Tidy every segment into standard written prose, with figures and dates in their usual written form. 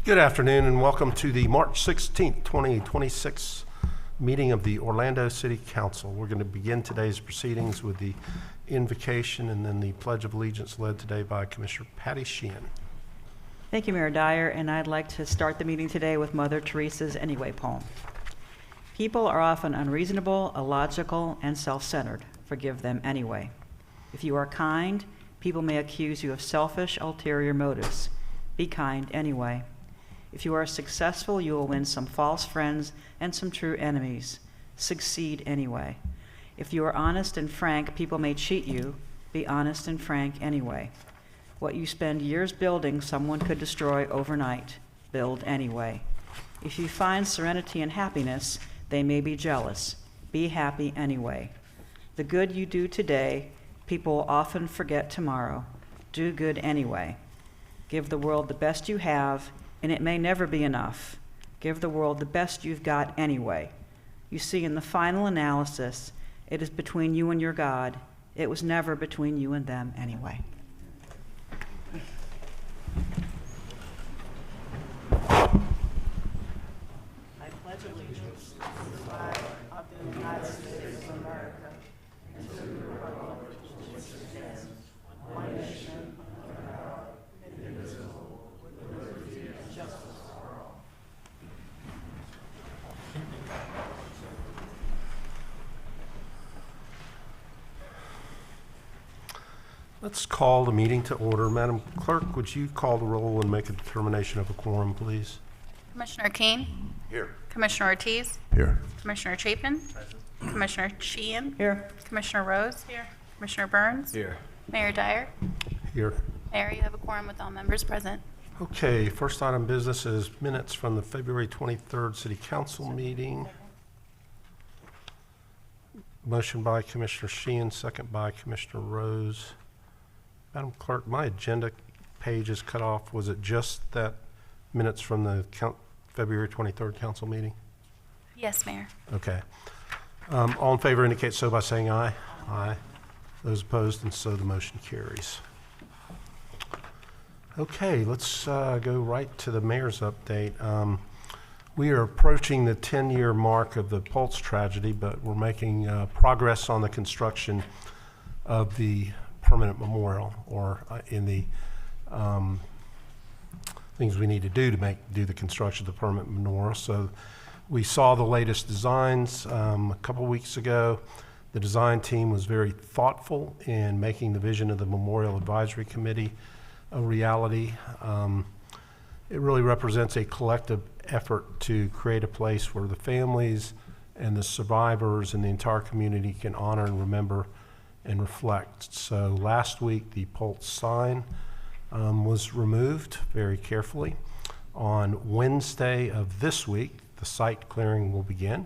Good afternoon and welcome to the March 16th, 2026 meeting of the Orlando City Council. We're going to begin today's proceedings with the invocation and then the Pledge of Allegiance led today by Commissioner Patty Sheehan. Thank you, Mayor Dyer, and I'd like to start the meeting today with Mother Teresa's Anyway poem. People are often unreasonable, illogical, and self-centered. Forgive them anyway. If you are kind, people may accuse you of selfish, ulterior motives. Be kind anyway. If you are successful, you will win some false friends and some true enemies. Succeed anyway. If you are honest and frank, people may cheat you. Be honest and frank anyway. What you spend years building, someone could destroy overnight. Build anyway. If you find serenity and happiness, they may be jealous. Be happy anyway. The good you do today, people will often forget tomorrow. Do good anyway. Give the world the best you have, and it may never be enough. Give the world the best you've got anyway. You see, in the final analysis, it is between you and your God. It was never between you and them anyway. I pledge allegiance to the flag of the United States of America and to the republic which stands one nation under God, indivisible, with liberty and justice for all. Let's call the meeting to order. Madam Clerk, would you call the roll and make a determination of a quorum, please? Commissioner Keen? Here. Commissioner Ortiz? Here. Commissioner Chapin? Commissioner Sheehan? Here. Commissioner Rose? Here. Commissioner Burns? Here. Mayor Dyer? Here. Mayor, you have a quorum with all members present. Okay, first item of business is minutes from the February 23rd City Council meeting. Motion by Commissioner Sheehan, second by Commissioner Rose. Madam Clerk, my agenda page is cut off. Was it just that minutes from the February 23rd council meeting? Yes, Mayor. Okay. All in favor indicate so by saying aye. Aye. Those opposed, and so the motion carries. Okay, let's go right to the mayor's update. We are approaching the 10-year mark of the Pulse tragedy, but we're making progress on the construction of the permanent memorial, or in the things we need to do do the construction of the permanent memorial. So we saw the latest designs a couple weeks ago. The design team was very thoughtful in making the vision of the Memorial Advisory Committee a reality. It really represents a collective effort to create a place where the families and the survivors and the entire community can honor and remember and reflect. So last week, the Pulse sign was removed very carefully. On Wednesday of this week, the site clearing will begin.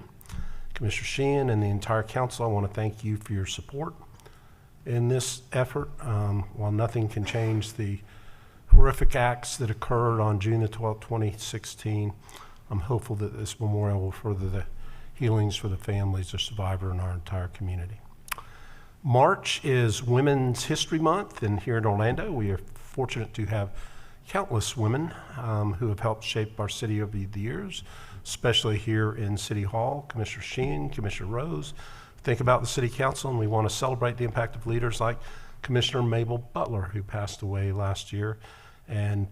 Commissioner Sheehan and the entire council, I want to thank you for your support in this effort. While nothing can change the horrific acts that occurred on June the 12th, 2016, I'm hopeful that this memorial will further the healings for the families of survivors and our entire community. March is Women's History Month, and here in Orlando, we are fortunate to have countless women who have helped shape our city over the years, especially here in City Hall. Commissioner Sheehan, Commissioner Rose, think about the City Council, and we want to celebrate the impact of leaders like Commissioner Mabel Butler, who passed away last year, and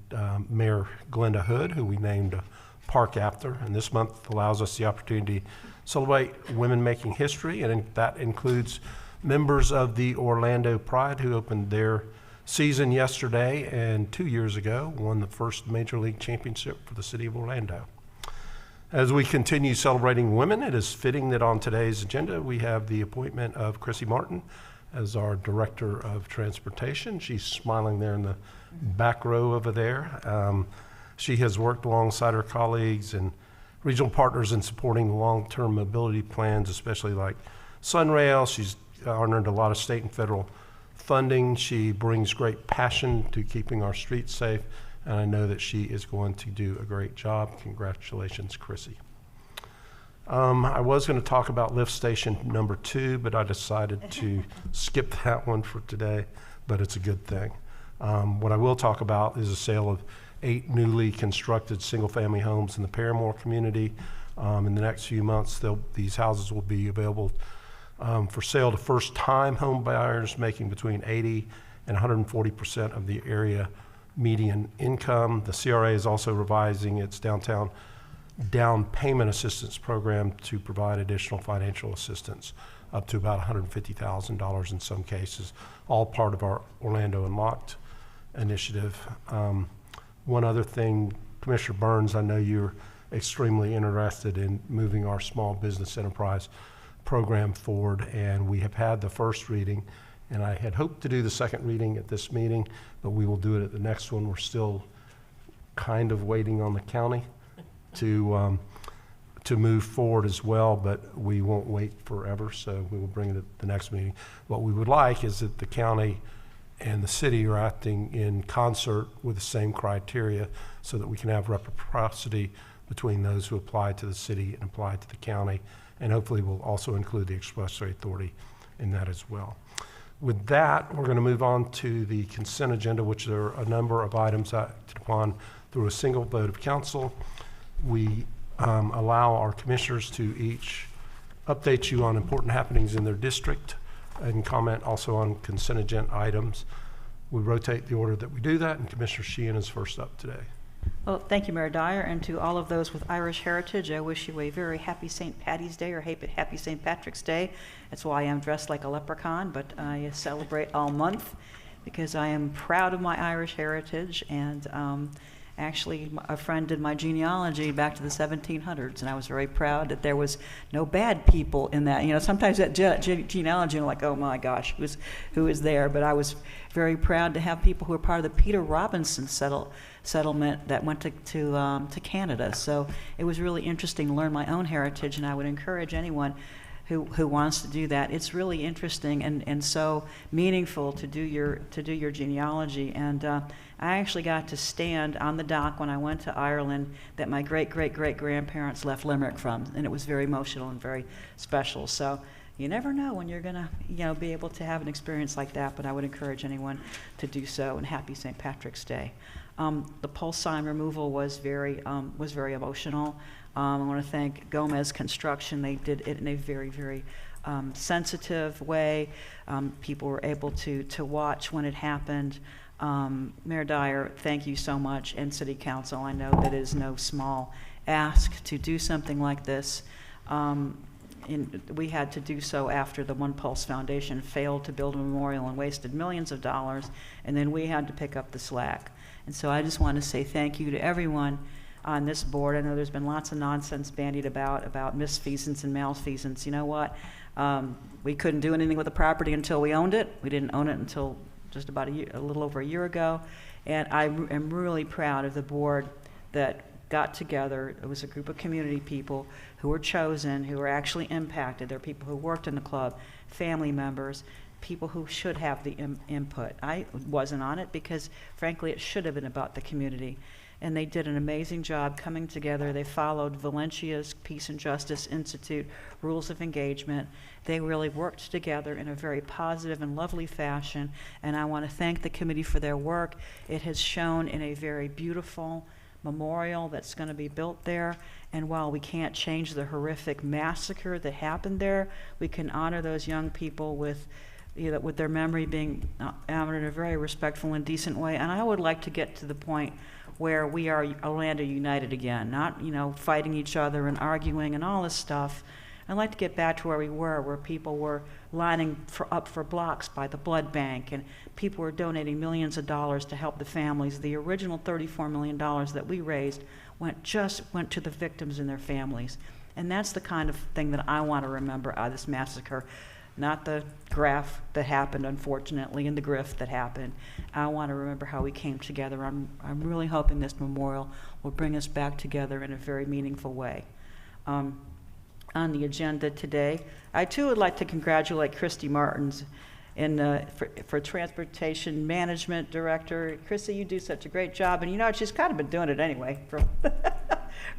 Mayor Glenda Hood, who we named a park after. And this month allows us the opportunity to celebrate women making history, and that includes members of the Orlando Pride, who opened their season yesterday and 2 years ago won the first Major League Championship for the city of Orlando. As we continue celebrating women, it is fitting that on today's agenda we have the appointment of Chrissy Martin as our Director of Transportation. She's smiling there in the back row over there. She has worked alongside her colleagues and regional partners in supporting long-term mobility plans, especially like Sunrail. She's garnered a lot of state and federal funding. She brings great passion to keeping our streets safe, and I know that she is going to do a great job. Congratulations, Chrissy. I was going to talk about lift station number 2, but I decided to skip that one for today, but it's a good thing. What I will talk about is the sale of 8 newly constructed single-family homes in the Paramore community. In the next few months, these houses will be available for sale to first-time home buyers making between 80 and 140% of the area median income. The CRA is also revising its downtown down payment assistance program to provide additional financial assistance up to about $150,000 in some cases, all part of our Orlando Unlocked initiative. One other thing, Commissioner Burns, I know you're extremely interested in moving our small business enterprise program forward, and we have had the first reading, and I had hoped to do the second reading at this meeting, but we will do it at the next one. We're still kind of waiting on the county to move forward as well, but we won't wait forever, so we will bring it at the next meeting. What we would like is that the county and the city are acting in concert with the same criteria so that we can have reciprocity between those who apply to the city and apply to the county, and hopefully we'll also include the Expressway Authority in that as well. With that, we're going to move on to the consent agenda, which there are a number of items acted upon through a single vote of council. We allow our commissioners to each update you on important happenings in their district and comment also on consent agenda items. We rotate the order that we do that, and Commissioner Sheehan is first up today. Well, thank you, Mayor Dyer, and to all of those with Irish heritage, I wish you a very happy St. Patty's Day or happy St. Patrick's Day. That's why I'm dressed like a leprechaun, but I celebrate all month because I am proud of my Irish heritage, and actually, a friend did my genealogy back to the 1700s, and I was very proud that there was no bad people in that. You know, sometimes that genealogy, I'm like, oh my gosh, who is there? But I was very proud to have people who were part of the Peter Robinson settlement that went to Canada. So it was really interesting to learn my own heritage, and I would encourage anyone who wants to do that. It's really interesting and so meaningful to do your genealogy. And I actually got to stand on the dock when I went to Ireland that my great-great-great-grandparents left Limerick from, and it was very emotional and very special. So you never know when you're gonna, be able to have an experience like that, but I would encourage anyone to do so, and happy St. Patrick's Day. The pole sign removal was very emotional. I want to thank Gomez Construction. They did it in a very, very sensitive way. People were able to watch when it happened. Mayor Dyer, thank you so much, and City Council. I know that it is no small ask to do something like this. We had to do so after the One Pulse Foundation failed to build a memorial and wasted millions of dollars, and then we had to pick up the slack. And so I just want to say thank you to everyone on this board. I know there's been lots of nonsense bandied about misfeasance and malfeasance. You know what? We couldn't do anything with the property until we owned it. We didn't own it until just about a little over a year ago. And I am really proud of the board that got together. It was a group of community people who were chosen, who were actually impacted. There are people who worked in the club, family members, people who should have the input. I wasn't on it because, frankly, it should have been about the community. And they did an amazing job coming together. They followed Valencia's Peace and Justice Institute rules of engagement. They really worked together in a very positive and lovely fashion, and I want to thank the committee for their work. It has shown in a very beautiful memorial that's going to be built there, and while we can't change the horrific massacre that happened there, we can honor those young people with their memory being honored in a very respectful and decent way. And I would like to get to the point where we are Orlando United again, not fighting each other and arguing and all this stuff. I'd like to get back to where we were, where people were lining up for blocks by the blood bank, and people were donating millions of dollars to help the families. The original $34 million that we raised went to the victims and their families. And that's the kind of thing that I want to remember out of this massacre. Not the graph that happened, unfortunately, and the grift that happened. I want to remember how we came together. I'm really hoping this memorial will bring us back together in a very meaningful way. On the agenda today, I too would like to congratulate Christy Martins for Transportation Management Director. Christy, you do such a great job, and she's kind of been doing it anyway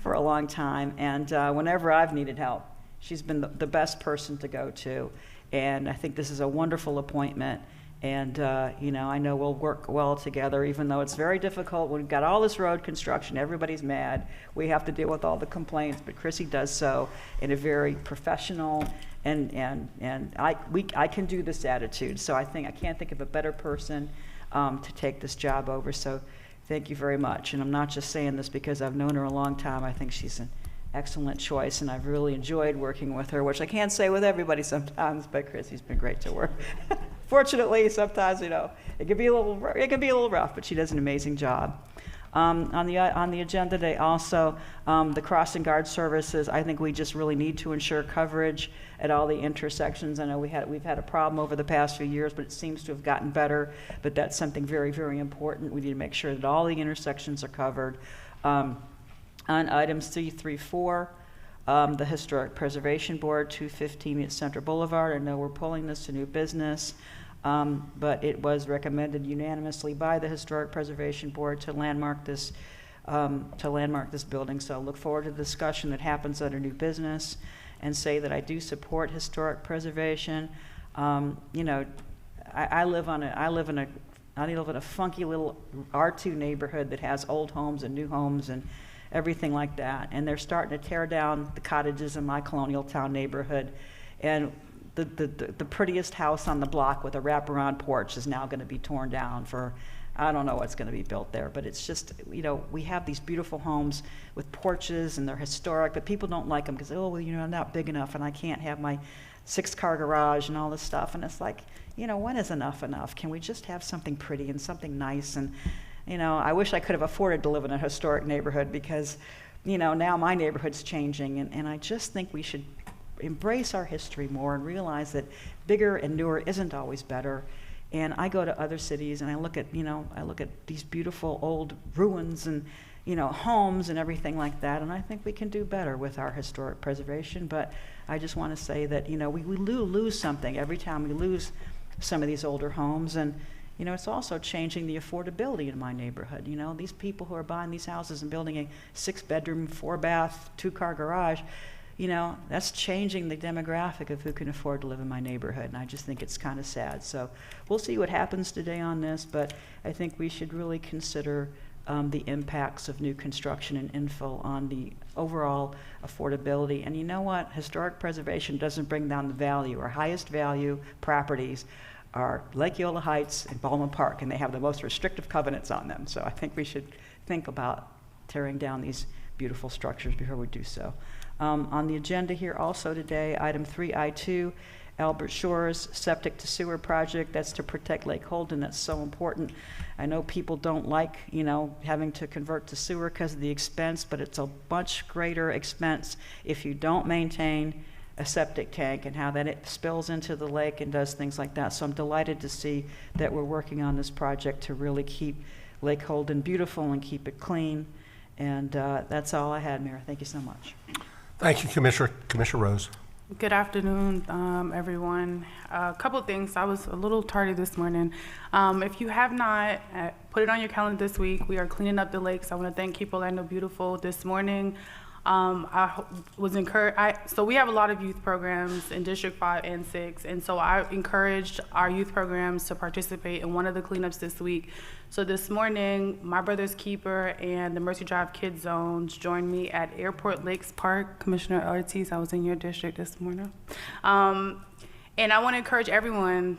for a long time. And whenever I've needed help, she's been the best person to go to. And I think this is a wonderful appointment, And, I know we'll work well together, even though it's very difficult. We've got all this road construction, everybody's mad. We have to deal with all the complaints, but Chrissy does so in a very professional and I can do this attitude. So I can't think of a better person to take this job over. So thank you very much. And I'm not just saying this because I've known her a long time. I think she's an excellent choice, and I've really enjoyed working with her, which I can't say with everybody sometimes, but Chrissy's been great to work. Fortunately, sometimes, it can be a little rough, but she does an amazing job. On the agenda today also, the crossing guard services, I think we just really need to ensure coverage at all the intersections. I know we've had a problem over the past few years, but it seems to have gotten better, but that's something very, very important. We need to make sure that all the intersections are covered. On items 334, the Historic Preservation Board, 215 at Center Boulevard. I know we're pulling this to new business, but it was recommended unanimously by the Historic Preservation Board to landmark this building. So I look forward to the discussion that happens under new business, and say that I do support historic preservation. I live in a funky little R2 neighborhood that has old homes and new homes and everything like that. And they're starting to tear down the cottages in my colonial town neighborhood. And the prettiest house on the block with a wraparound porch is now going to be torn down for, I don't know what's going to be built there, but it's just, we have these beautiful homes with porches and they're historic, but people don't like them because, I'm not big enough and I can't have my 6-car garage and all this stuff. And it's like, when is enough enough? Can we just have something pretty and something nice? And I wish I could have afforded to live in a historic neighborhood because, now my neighborhood's changing. And I just think we should embrace our history more and realize that bigger and newer isn't always better. And I go to other cities and I look at these beautiful old ruins and, homes and everything like that. And I think we can do better with our historic preservation. But I just want to say that, we lose something every time we lose some of these older homes. And, it's also changing the affordability in my neighborhood. These people who are buying these houses and building a 6-bedroom, 4-bath, 2-car garage, that's changing the demographic of who can afford to live in my neighborhood. And I just think it's kind of sad. So we'll see what happens today on this, but I think we should really consider the impacts of new construction and infill on the overall affordability. And you know what? Historic preservation doesn't bring down the value. Our highest value properties are Lake Eola Heights and Baldwin Park, and they have the most restrictive covenants on them. So I think we should think about tearing down these beautiful structures before we do so. On the agenda here also today, item 3I2, Albert Shores septic to sewer project. That's to protect Lake Holden. That's so important. I know people don't like, having to convert to sewer because of the expense, but it's a much greater expense if you don't maintain a septic tank and how that it spills into the lake and does things like that. So I'm delighted to see that we're working on this project to really keep Lake Holden beautiful and keep it clean. And that's all I had, Mayor. Thank you so much. Thank you, Commissioner. Commissioner Rose. Good afternoon, everyone. A couple of things. I was a little tardy this morning. If you have not, put it on your calendar this week. We are cleaning up the lakes. I want to thank Keep Orlando Beautiful this morning. I was encouraged. So we have a lot of youth programs in District 5 and 6, and so I encouraged our youth programs to participate in one of the cleanups this week. So this morning, My Brother's Keeper and the Mercy Drive Kids Zones joined me at Airport Lakes Park. Commissioner Ortiz, I was in your district this morning. And I want to encourage everyone,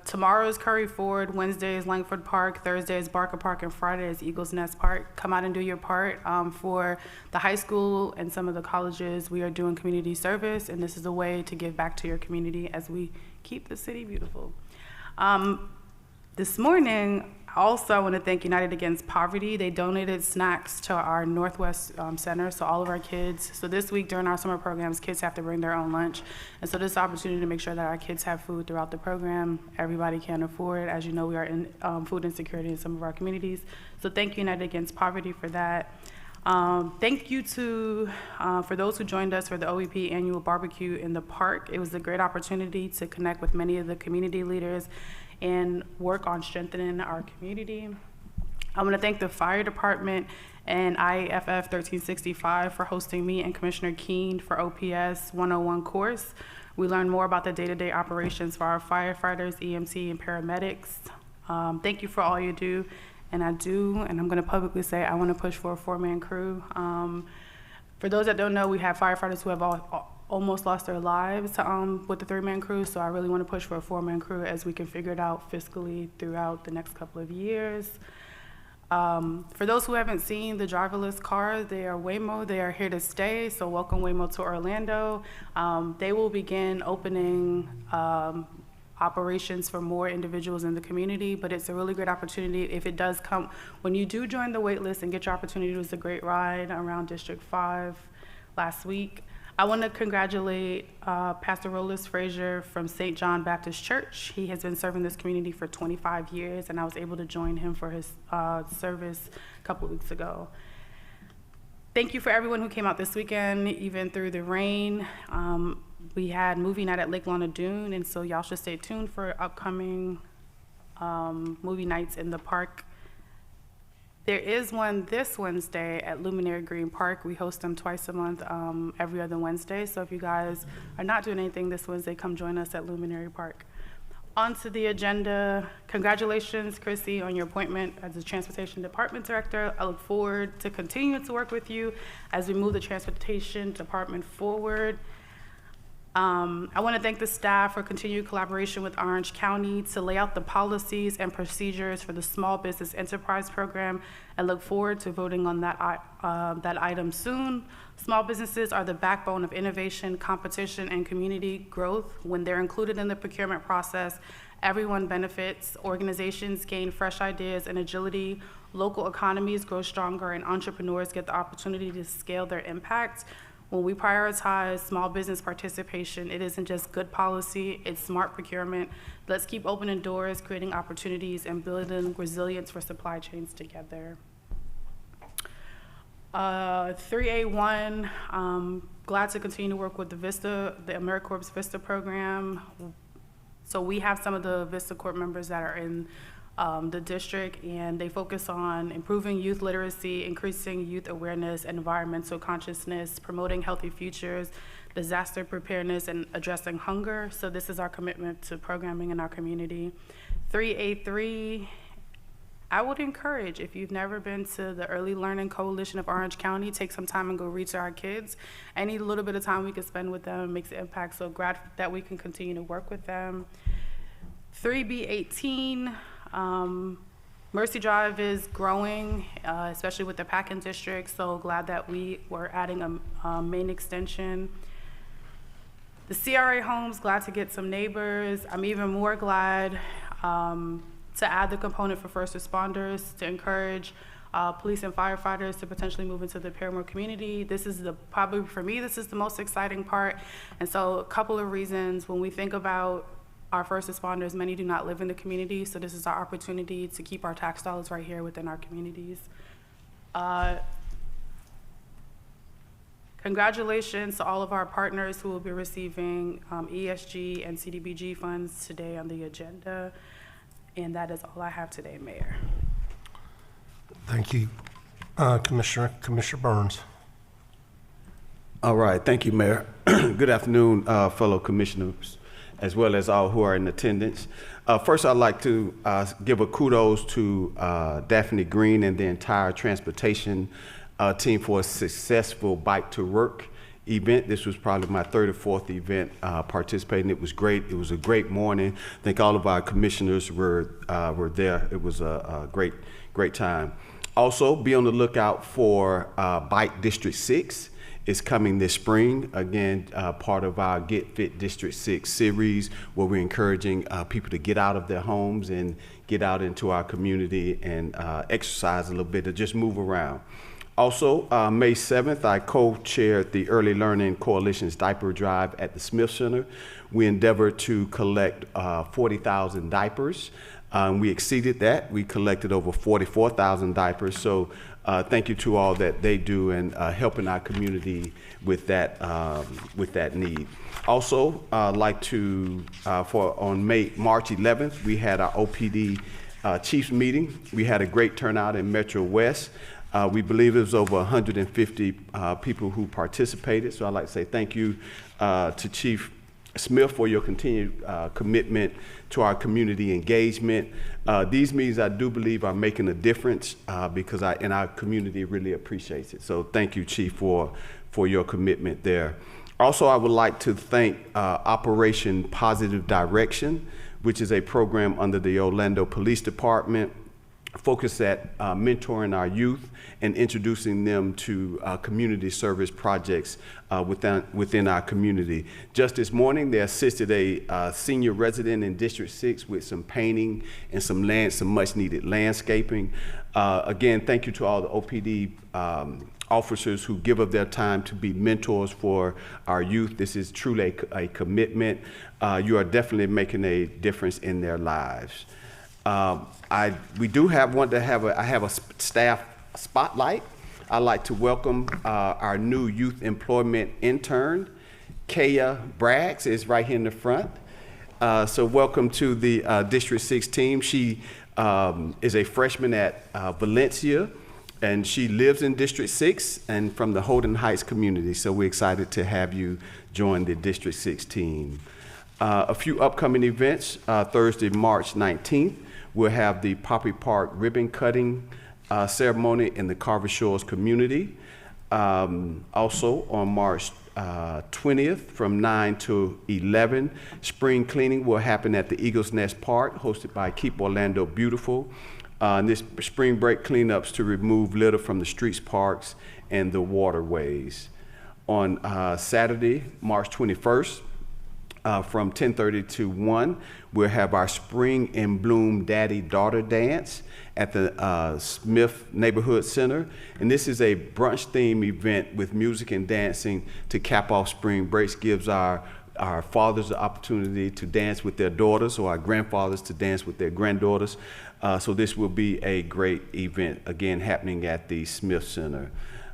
tomorrow is Curry Ford, Wednesday is Langford Park, Thursday is Barker Park, and Friday is Eagles Nest Park. Come out and do your part. For the high school and some of the colleges, we are doing community service, and this is a way to give back to your community as we keep the city beautiful. This morning, also, I want to thank United Against Poverty. They donated snacks to our Northwest Center, so all of our kids. So this week during our summer programs, kids have to bring their own lunch. And so this opportunity to make sure that our kids have food throughout the program, everybody can afford. As you know, we are in food insecurity in some of our communities. So thank you, United Against Poverty, for that. Thank you to, for those who joined us for the OEP annual barbecue in the park. It was a great opportunity to connect with many of the community leaders and work on strengthening our community. I want to thank the fire department and IAFF 1365 for hosting me and Commissioner Keene for OPS 101 course. We learned more about the day-to-day operations for our firefighters, EMT, and paramedics. Thank you for all you do. And I'm going to publicly say, I want to push for a 4-man crew. For those that don't know, we have firefighters who have almost lost their lives with the 3-man crew, so I really want to push for a 4-man crew as we can figure it out fiscally throughout the next couple of years. For those who haven't seen the driverless cars, they are Waymo. They are here to stay, so welcome Waymo to Orlando. They will begin opening operations for more individuals in the community, but it's a really great opportunity if it does come. When you do join the wait list and get your opportunity, it was a great ride around District 5 last week. I want to congratulate Pastor Rolis Frazier from St. John Baptist Church. He has been serving this community for 25 years, and I was able to join him for his service a couple of weeks ago. Thank you for everyone who came out this weekend, even through the rain. We had movie night at Lake Lona Dune, and so y'all should stay tuned for upcoming movie nights in the park. There is one this Wednesday at Luminary Green Park. We host them twice a month, every other Wednesday. So if you guys are not doing anything this Wednesday, come join us at Luminary Park. On to the agenda. Congratulations, Chrissy, on your appointment as the Transportation Department Director. I look forward to continuing to work with you as we move the Transportation Department forward. I want to thank the staff for continued collaboration with Orange County to lay out the policies and procedures for the Small Business Enterprise Program. I look forward to voting on that item soon. Small businesses are the backbone of innovation, competition, and community growth. When they're included in the procurement process, everyone benefits. Organizations gain fresh ideas and agility. Local economies grow stronger, and entrepreneurs get the opportunity to scale their impact. When we prioritize small business participation, it isn't just good policy, it's smart procurement. Let's keep opening doors, creating opportunities, and building resilience for supply chains together. 3A1, glad to continue to work with the AmeriCorps Vista program. So we have some of the Vista Corp members that are in the district, and they focus on improving youth literacy, increasing youth awareness, environmental consciousness, promoting healthy futures, disaster preparedness, and addressing hunger. So this is our commitment to programming in our community. 3A3, I would encourage, if you've never been to the Early Learning Coalition of Orange County, take some time and go reach our kids. Any little bit of time we can spend with them makes an impact, so glad that we can continue to work with them. 3B18, Mercy Drive is growing, especially with the Packin District, so glad that we were adding a main extension. The CRA homes, glad to get some neighbors. I'm even more glad to add the component for first responders to encourage police and firefighters to potentially move into the Paramore community. This is probably for me, this is the most exciting part. And so a couple of reasons when we think about our first responders, many do not live in the community, so this is our opportunity to keep our tax dollars right here within our communities. Congratulations to all of our partners who will be receiving ESG and CDBG funds today on the agenda. And that is all I have today, Mayor. Thank you, Commissioner Burns. All right, thank you, Mayor. Good afternoon, fellow commissioners, as well as all who are in attendance. First, I'd like to give a kudos to Daphne Green and the entire transportation team for a successful Bike to Work event. This was probably my third or fourth event participating. It was great. It was a great morning. I think all of our commissioners were there. It was a great time. Also, be on the lookout for Bike District 6. Is coming this spring. Again, part of our Get Fit District 6 series, where we're encouraging people to get out of their homes and get out into our community and exercise a little bit, to just move around. Also, May 7th, I co-chaired the Early Learning Coalition's diaper drive at the Smith Center. We endeavored to collect 40,000 diapers. We exceeded that. We collected over 44,000 diapers. So thank you to all that they do in helping our community with that need. Also, like to, on March 11th, we had our OPD Chiefs meeting. We had a great turnout in Metro West. We believe it was over 150 people who participated. So I'd like to say thank you to Chief Smith for your continued commitment to our community engagement. These meetings, I do believe, are making a difference because our community really appreciates it. So thank you, Chief, for your commitment there. Also, I would like to thank Operation Positive Direction, which is a program under the Orlando Police Department focused at mentoring our youth and introducing them to community service projects within our community. Just this morning, they assisted a senior resident in District 6 with some painting and some much needed landscaping. Again, thank you to all the OPD officers who give up their time to be mentors for our youth. This is truly a commitment. You are definitely making a difference in their lives. I have a staff spotlight. I'd like to welcome our new youth employment intern, Kaya Braggs, is right here in the front. So welcome to the District 6 team. She is a freshman at Valencia, and she lives in District 6 and from the Holden Heights community. So we're excited to have you join the District 6 team. A few upcoming events. Thursday, March 19th, we'll have the Poppy Park ribbon cutting ceremony in the Carver Shores community. Also on March 20th from 9 to 11, spring cleaning will happen at the Eagles Nest Park, hosted by Keep Orlando Beautiful. And this spring break cleanups to remove litter from the streets, parks, and the waterways. On Saturday, March 21st, from 10:30 to 1, we'll have our Spring in Bloom Daddy-Daughter Dance at the Smith Neighborhood Center. And this is a brunch theme event with music and dancing to cap off spring breaks, gives our fathers the opportunity to dance with their daughters, or our grandfathers to dance with their granddaughters. So this will be a great event, again, happening at the Smith Center.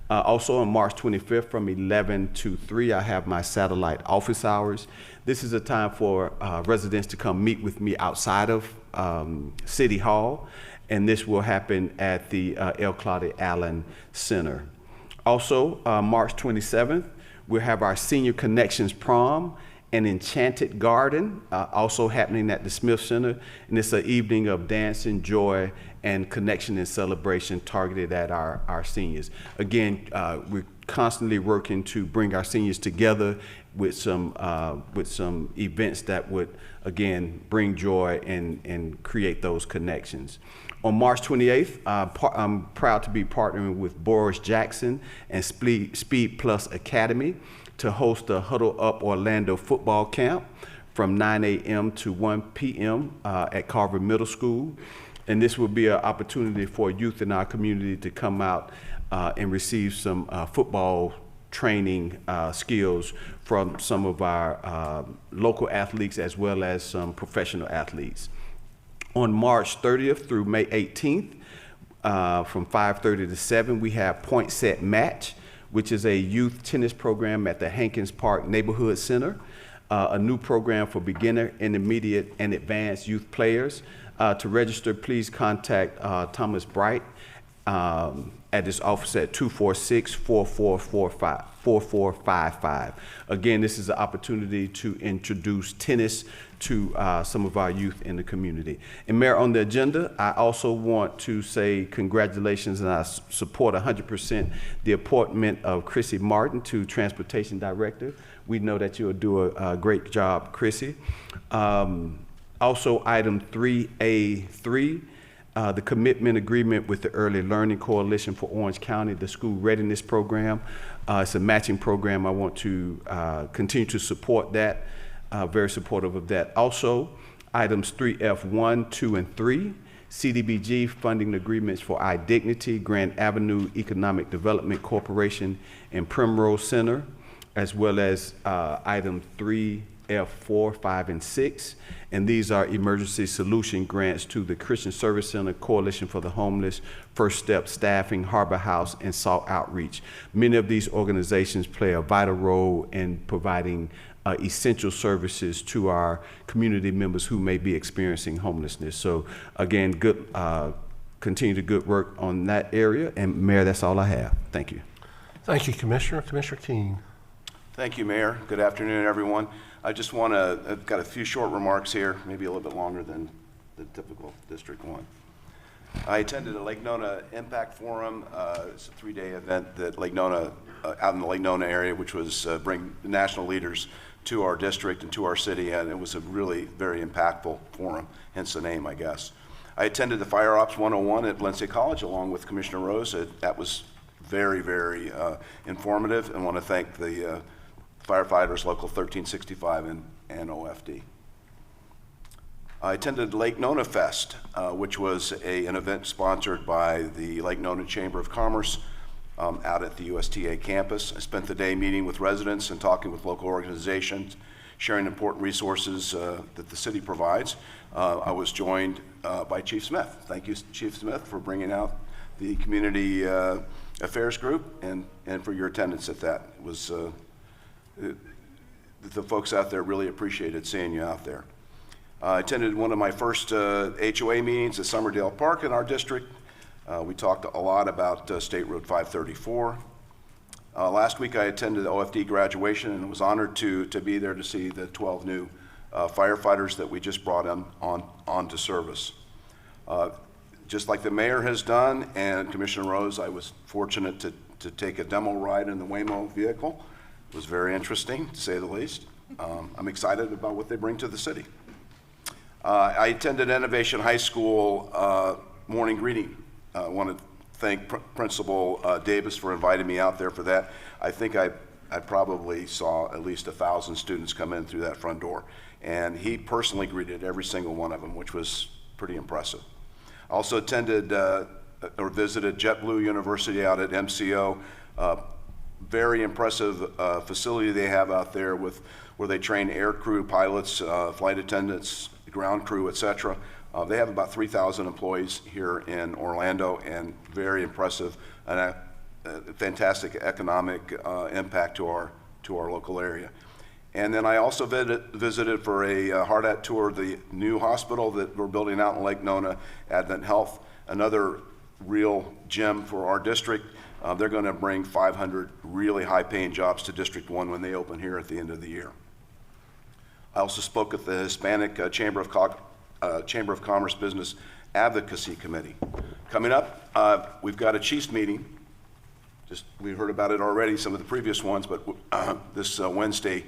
Also on March 25th from 11 to 3, I have my satellite office hours. This is a time for residents to come meet with me outside of City Hall, and this will happen at the L. Claudia Allen Center. Also, March 27th, we'll have our Senior Connections Prom and Enchanted Garden, also happening at the Smith Center. And it's an evening of dancing, joy, and connection and celebration targeted at our seniors. Again, we're constantly working to bring our seniors together with some events that would, again, bring joy and create those connections. On March 28th, I'm proud to be partnering with Boris Jackson and Speed Plus Academy to host the Huddle Up Orlando football camp from 9 a.m. to 1 p.m. At Carver Middle School. And this will be an opportunity for youth in our community to come out and receive some football training skills from some of our local athletes as well as some professional athletes. On March 30th through May 18th, from 5:30 to 7, we have Point Set Match, which is a youth tennis program at the Hankins Park Neighborhood Center, a new program for beginner, intermediate, and advanced youth players. To register, please contact Thomas Bright at his office at 246-4455. Again, this is an opportunity to introduce tennis to some of our youth in the community. And Mayor, on the agenda, I also want to say congratulations, and I support 100% the appointment of Chrissy Martin to Transportation Director. We know that you'll do a great job, Chrissy. Also, item 3A3, the commitment agreement with the Early Learning Coalition for Orange County, the school readiness program. It's a matching program. I want to continue to support that, very supportive of that. Also, items 3F1, 2, and 3, CDBG funding agreements for iDignity, Grand Avenue Economic Development Corporation, and Primrose Center, as well as item 3F4, 5, and 6. And these are emergency solution grants to the Christian Service Center, Coalition for the Homeless, First Step Staffing, Harbor House, and Salt Outreach. Many of these organizations play a vital role in providing essential services to our community members who may be experiencing homelessness. So again, continue the good work on that area. And Mayor, that's all I have. Thank you. Thank you, Commissioner. Commissioner King. Thank you, Mayor. Good afternoon, everyone. I just want to, I've got a few short remarks here, maybe a little bit longer than the typical District 1. I attended a Lake Nona Impact Forum. It's a 3-day event that Lake Nona, out in the Lake Nona area, which was bring national leaders to our district and to our city, and it was a really very impactful forum, hence the name, I guess. I attended the Fire Ops 101 at Valencia College along with Commissioner Rose. That was very, very informative, and want to thank the firefighters, Local 1365 and OFD. I attended Lake Nona Fest, which was an event sponsored by the Lake Nona Chamber of Commerce out at the USTA campus. I spent the day meeting with residents and talking with local organizations, sharing important resources that the city provides. I was joined by Chief Smith. Thank you, Chief Smith, for bringing out the Community Affairs Group and for your attendance at that. It was, the folks out there really appreciated seeing you out there. I attended one of my first HOA meetings at Summerdale Park in our district. We talked a lot about State Road 534. Last week I attended the OFD graduation and was honored to be there to see the 12 new firefighters that we just brought on to service. Just like the mayor has done and Commissioner Rose, I was fortunate to take a demo ride in the Waymo vehicle. It was very interesting, to say the least. I'm excited about what they bring to the city. I attended Innovation High School morning greeting. I want to thank Principal Davis for inviting me out there for that. I think I probably saw at least 1,000 students come in through that front door. And he personally greeted every single one of them, which was pretty impressive. I also attended or visited JetBlue University out at MCO. Very impressive facility they have out there where they train air crew, pilots, flight attendants, ground crew, etc. They have about 3,000 employees here in Orlando, and very impressive and fantastic economic impact to our local area. And then I also visited for a hard hat tour of the new hospital that we're building out in Lake Nona, Advent Health, another real gem for our district. They're going to bring 500 really high-paying jobs to District 1 when they open here at the end of the year. I also spoke at the Hispanic Chamber of Commerce Business Advocacy Committee. Coming up, we've got a Chiefs meeting. We heard about it already, some of the previous ones, but this Wednesday,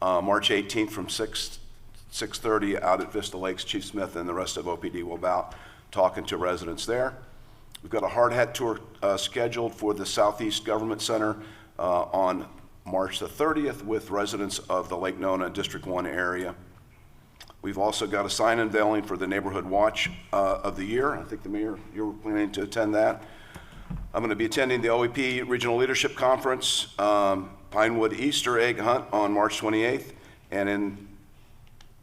March 18th from 6:30 out at Vista Lakes. Chief Smith and the rest of OPD will be out talking to residents there. We've got a hard hat tour scheduled for the Southeast Government Center on March the 30th with residents of the Lake Nona District 1 area. We've also got a sign unveiling for the Neighborhood Watch of the Year. I think the mayor, you're planning to attend that. I'm going to be attending the OEP Regional Leadership Conference, Pinewood Easter Egg Hunt on March 28th. And in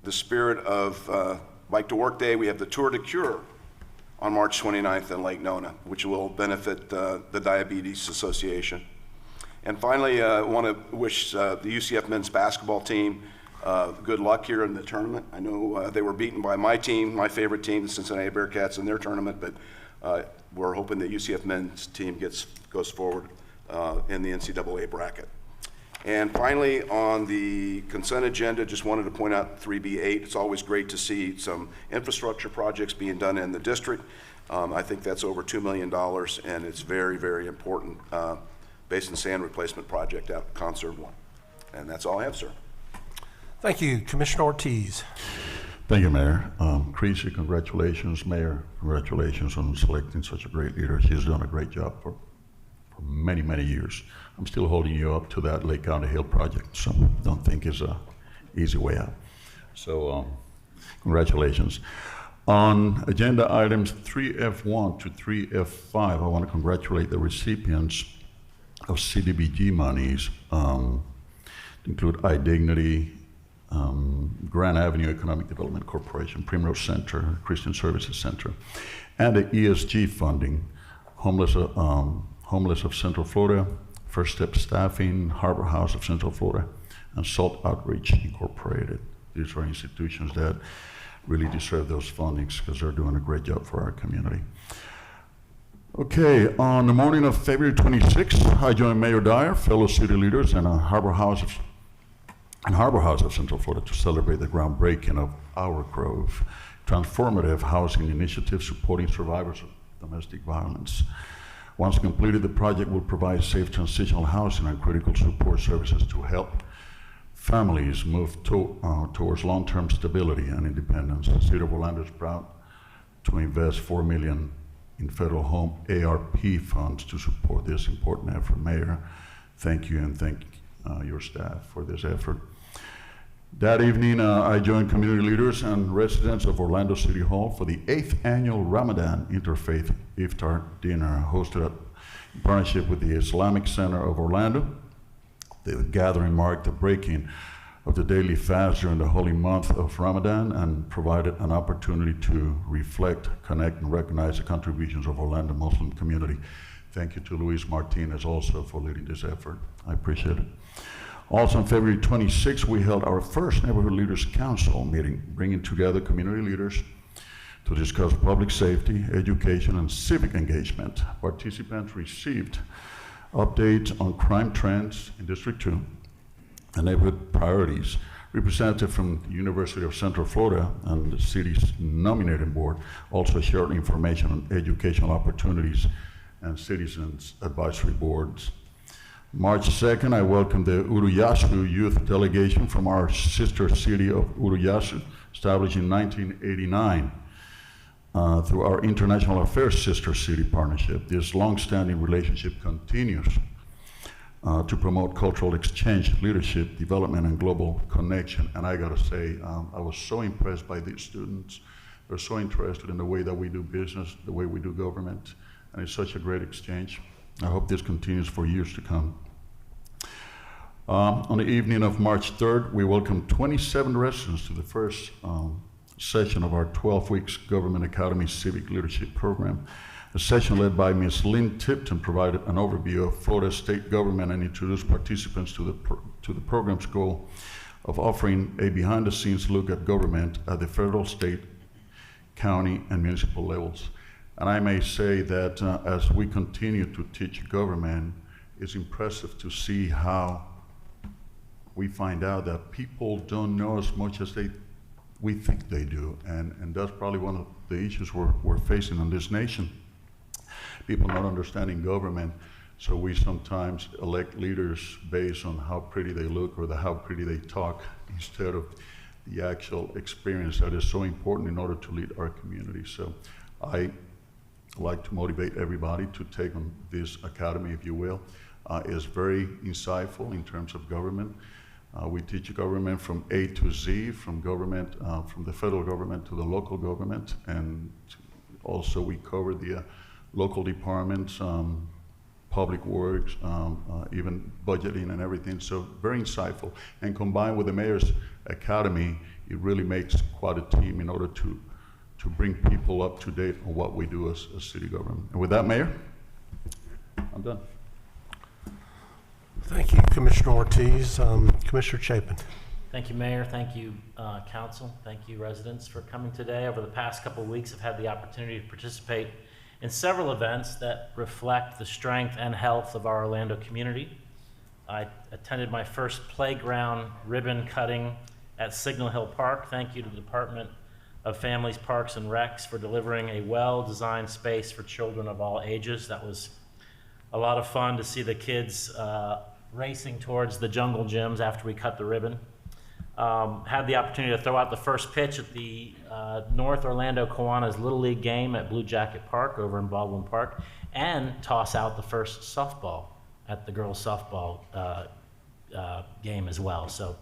the spirit of Bike to Work Day, we have the Tour de Cure on March 29th in Lake Nona, which will benefit the Diabetes Association. And finally, I want to wish the UCF men's basketball team good luck here in the tournament. I know they were beaten by my team, my favorite team, the Cincinnati Bearcats, in their tournament, but we're hoping that UCF men's team goes forward in the NCAA bracket. And finally, on the consent agenda, just wanted to point out 3B8. It's always great to see some infrastructure projects being done in the district. I think that's over $2 million, and it's very, very important basin sand replacement project out at Conserve 1. And that's all I have, sir. Thank you. Commissioner Ortiz. Thank you, Mayor. Creasy, congratulations. Mayor, congratulations on selecting such a great leader. She's done a great job for many, many years. I'm still holding you up to that Lake County Hill project, so don't think it's a easy way out. So congratulations. On agenda items 3F1 to 3F5, I want to congratulate the recipients of CDBG monies, include iDignity, Grand Avenue Economic Development Corporation, Primrose Center, Christian Services Center, and the ESG funding, Homeless of Central Florida, First Step Staffing, Harbor House of Central Florida, and Salt Outreach Incorporated. These are institutions that really deserve those fundings because they're doing a great job for our community. Okay, on the morning of February 26th, I joined Mayor Dyer, fellow city leaders, and Harbor House of Central Florida to celebrate the groundbreaking of Our Grove, transformative housing initiative supporting survivors of domestic violence. Once completed, the project will provide safe transitional housing and critical support services to help families move towards long-term stability and independence. The City of Orlando is proud to invest $4 million in federal home ARP funds to support this important effort. Mayor, thank you, and thank your staff for this effort. That evening, I joined community leaders and residents of Orlando City Hall for the 8th annual Ramadan Interfaith Iftar Dinner, hosted in partnership with the Islamic Center of Orlando. The gathering marked the breaking of the daily fast during the holy month of Ramadan and provided an opportunity to reflect, connect, and recognize the contributions of Orlando Muslim community. Thank you to Luis Martinez also for leading this effort. I appreciate it. Also on February 26th, we held our first Neighborhood Leaders Council meeting, bringing together community leaders to discuss public safety, education, and civic engagement. Participants received updates on crime trends in District 2 and neighborhood priorities. Representative from the University of Central Florida and the city's nominating board also shared information on educational opportunities and citizens advisory boards. March 2nd, I welcomed the Urayasu youth delegation from our sister city of Urayasu, established in 1989 through our International Affairs Sister City Partnership. This long-standing relationship continues to promote cultural exchange, leadership, development, and global connection. And I gotta say, I was so impressed by these students. They're so interested in the way that we do business, the way we do government, and it's such a great exchange. I hope this continues for years to come. On the evening of March 3rd, we welcomed 27 residents to the first session of our 12 weeks Government Academy Civic Leadership Program. The session led by Ms. Lynn Tipton provided an overview of Florida state government and introduced participants to the program's goal of offering a behind-the-scenes look at government at the federal, state, county, and municipal levels. And I may say that as we continue to teach government, it's impressive to see how we find out that people don't know as much as we think they do. And that's probably one of the issues we're facing in this nation. People not understanding government, so we sometimes elect leaders based on how pretty they look or how pretty they talk instead of the actual experience that is so important in order to lead our community. So I like to motivate everybody to take on this academy, if you will. It's very insightful in terms of government. We teach government from A to Z, from government, from the federal government to the local government, and also we cover the local departments, public works, even budgeting and everything. So very insightful. And combined with the Mayor's Academy, it really makes quite a team in order to bring people up to date on what we do as city government. And with that, Mayor, I'm done. Thank you, Commissioner Ortiz. Commissioner Chapin. Thank you, Mayor. Thank you, Council. Thank you, residents, for coming today. Over the past couple of weeks, I've had the opportunity to participate in several events that reflect the strength and health of our Orlando community. I attended my first playground ribbon cutting at Signal Hill Park. Thank you to the Department of Families, Parks, and Recs for delivering a well-designed space for children of all ages. That was a lot of fun to see the kids racing towards the jungle gyms after we cut the ribbon. Had the opportunity to throw out the first pitch at the North Orlando Kiwanis Little League game at Blue Jacket Park over in Baldwin Park, and toss out the first softball at the girls softball game as well. So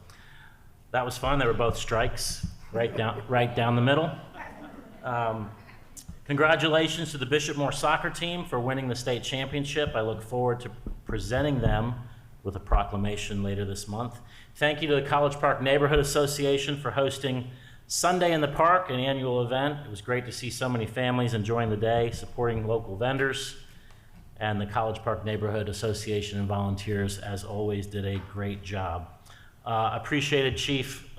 that was fun. They were both strikes, right down the middle. Congratulations to the Bishop Moore soccer team for winning the state championship. I look forward to presenting them with a proclamation later this month. Thank you to the College Park Neighborhood Association for hosting Sunday in the Park, an annual event. It was great to see so many families enjoying the day, supporting local vendors. And the College Park Neighborhood Association and volunteers, as always, did a great job. Appreciated Chief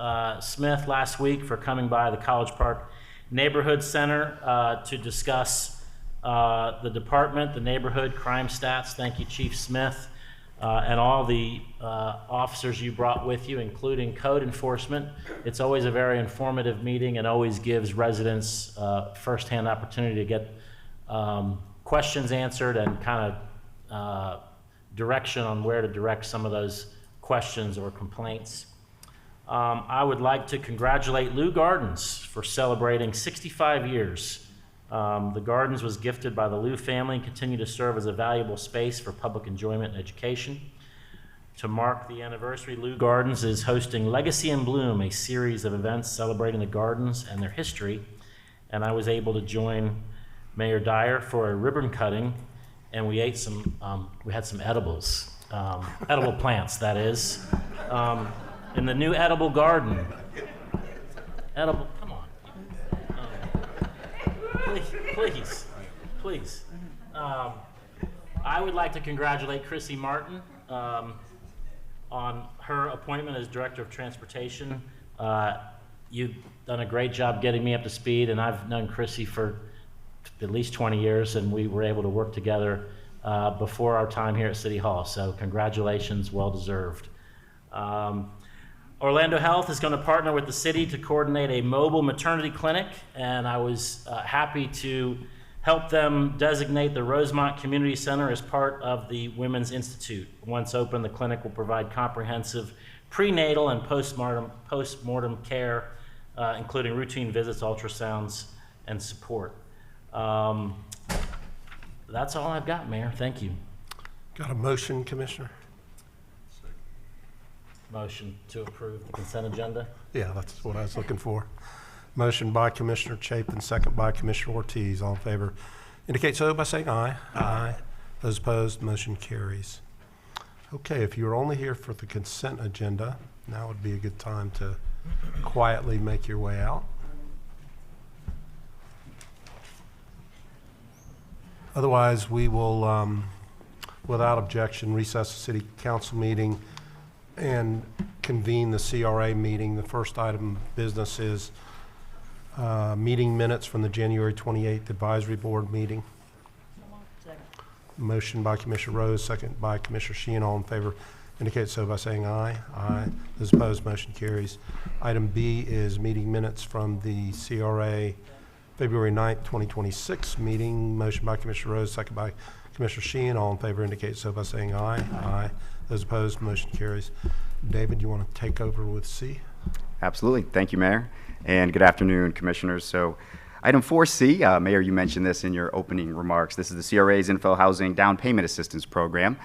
Smith last week for coming by the College Park Neighborhood Center to discuss the department, the neighborhood, crime stats. Thank you, Chief Smith, and all the officers you brought with you, including code enforcement. It's always a very informative meeting and always gives residents firsthand opportunity to get questions answered and kind of direction on where to direct some of those questions or complaints. I would like to congratulate Lou Gardens for celebrating 65 years. The Gardens was gifted by the Lou family and continue to serve as a valuable space for public enjoyment and education. To mark the anniversary, Lou Gardens is hosting Legacy in Bloom, a series of events celebrating the gardens and their history. And I was able to join Mayor Dyer for a ribbon cutting, and we ate we had some edibles, edible plants, that is, in the new edible garden. Edible, come on. Please. I would like to congratulate Chrissy Martin on her appointment as Director of Transportation. You've done a great job getting me up to speed, and I've known Chrissy for at least 20 years, and we were able to work together before our time here at City Hall. So congratulations, well deserved. Orlando Health is going to partner with the city to coordinate a mobile maternity clinic, and I was happy to help them designate the Rosemont Community Center as part of the Women's Institute. Once open, the clinic will provide comprehensive prenatal and post-mortem care, including routine visits, ultrasounds, and support. That's all I've got, Mayor. Thank you. Got a motion, Commissioner? Motion to approve the consent agenda. Yeah, that's what I was looking for. Motion by Commissioner Chapin, second by Commissioner Ortiz. All in favor indicate so by saying aye. Aye. Those opposed, motion carries. Okay, if you're only here for the consent agenda, now would be a good time to quietly make your way out. Otherwise, we will, without objection, recess the City Council meeting and convene the CRA meeting. The first item of business is meeting minutes from the January 28th Advisory Board meeting. Motion by Commissioner Rose, second by Commissioner Sheehan. All in favor indicate so by saying aye. Aye. Those opposed, motion carries. Item B is meeting minutes from the CRA February 9th, 2026 meeting. Motion by Commissioner Rose, second by Commissioner Sheehan. All in favor indicate so by saying aye. Aye. Those opposed, motion carries. David, you want to take over with C? Absolutely. Thank you, Mayor. And good afternoon, Commissioners. So item 4C, Mayor, you mentioned this in your opening remarks. This is the CRA's Info Housing Down Payment Assistance Program.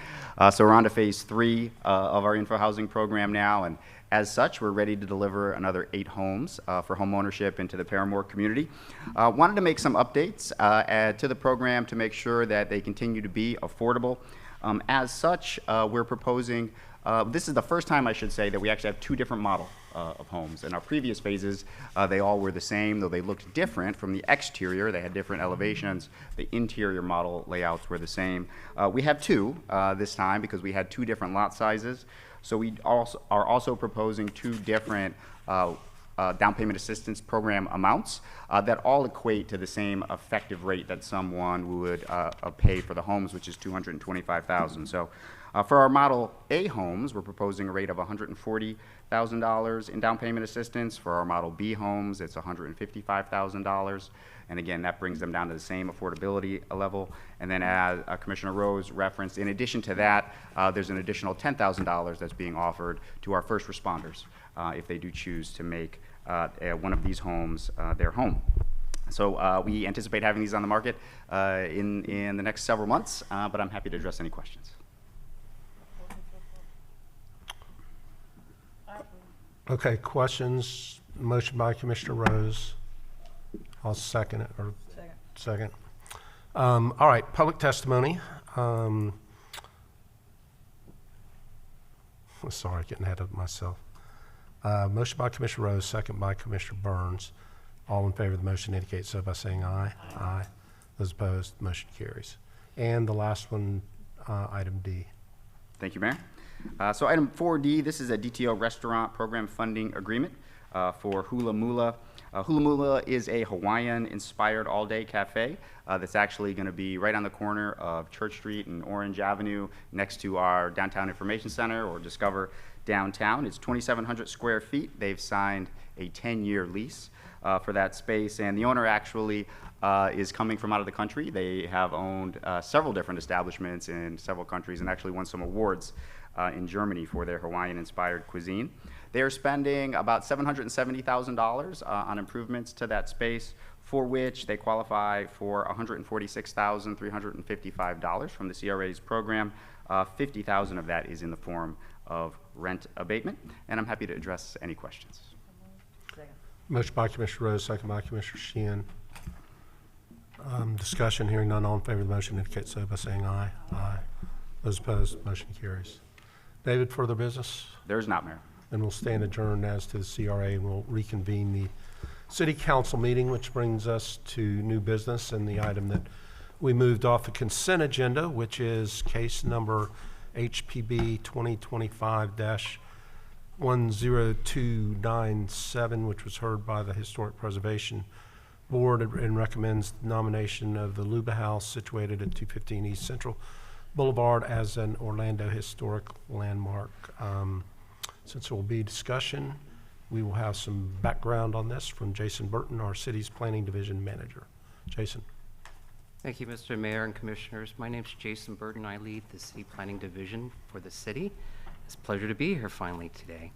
So we're on to phase 3 of our Info Housing program now. And as such, we're ready to deliver another 8 homes for home ownership into the Paramore community. Wanted to make some updates to the program to make sure that they continue to be affordable. As such, we're proposing, this is the first time, I should say, that we actually have 2 different model of homes. In our previous phases, they all were the same, though they looked different from the exterior. They had different elevations. The interior model layouts were the same. We have 2 this time because we had 2 different lot sizes. So we are also proposing 2 different down payment assistance program amounts that all equate to the same effective rate that someone would pay for the homes, which is $225,000. So for our Model A homes, we're proposing a rate of $140,000 in down payment assistance. For our Model B homes, it's $155,000. And again, that brings them down to the same affordability level. And then as Commissioner Rose referenced, in addition to that, there's an additional $10,000 that's being offered to our first responders if they do choose to make one of these homes their home. So we anticipate having these on the market in the next several months, but I'm happy to address any questions. Okay, questions? Motion by Commissioner Rose. I'll second it, or second. All right, public testimony. Sorry, getting ahead of myself. Motion by Commissioner Rose, second by Commissioner Burns. All in favor of the motion indicate so by saying aye. Aye. Those opposed, motion carries. And the last one, item D. Thank you, Mayor. So item 4D, this is a DTO restaurant program funding agreement. for Hula Mula. Hula Mula is a Hawaiian-inspired all-day cafe that's actually going to be right on the corner of Church Street and Orange Avenue next to our Downtown Information Center, or Discover Downtown. It's 2,700 square feet. They've signed a 10-year lease for that space, and the owner actually is coming from out of the country. They have owned several different establishments in several countries and actually won some awards in Germany for their Hawaiian-inspired cuisine. They are spending about $770,000 on improvements to that space, for which they qualify for $146,355 from the CRA's program. $50,000 of that is in the form of rent abatement, and I'm happy to address any questions. Motion by Commissioner Rose, second by Commissioner Sheehan. Discussion, hearing none, all in favor of the motion indicate so by saying aye. Aye. Those opposed, motion carries. David, further business? There is not, Mayor. Then we'll stand adjourned as to the CRA, and we'll reconvene the city council meeting, which brings us to new business and the item that we moved off the consent agenda, which is case number HPB 2025-10297, which was heard by the Historic Preservation Board and recommends nomination of the Luba House situated at 215 East Central Boulevard as an Orlando Historic Landmark. Since there will be discussion, we will have some background on this from Jason Burton, our city's Planning Division Manager. Jason. Thank you, Mr. Mayor and Commissioners. My name is Jason Burton. I lead the City Planning Division for the city. It's a pleasure to be here finally today.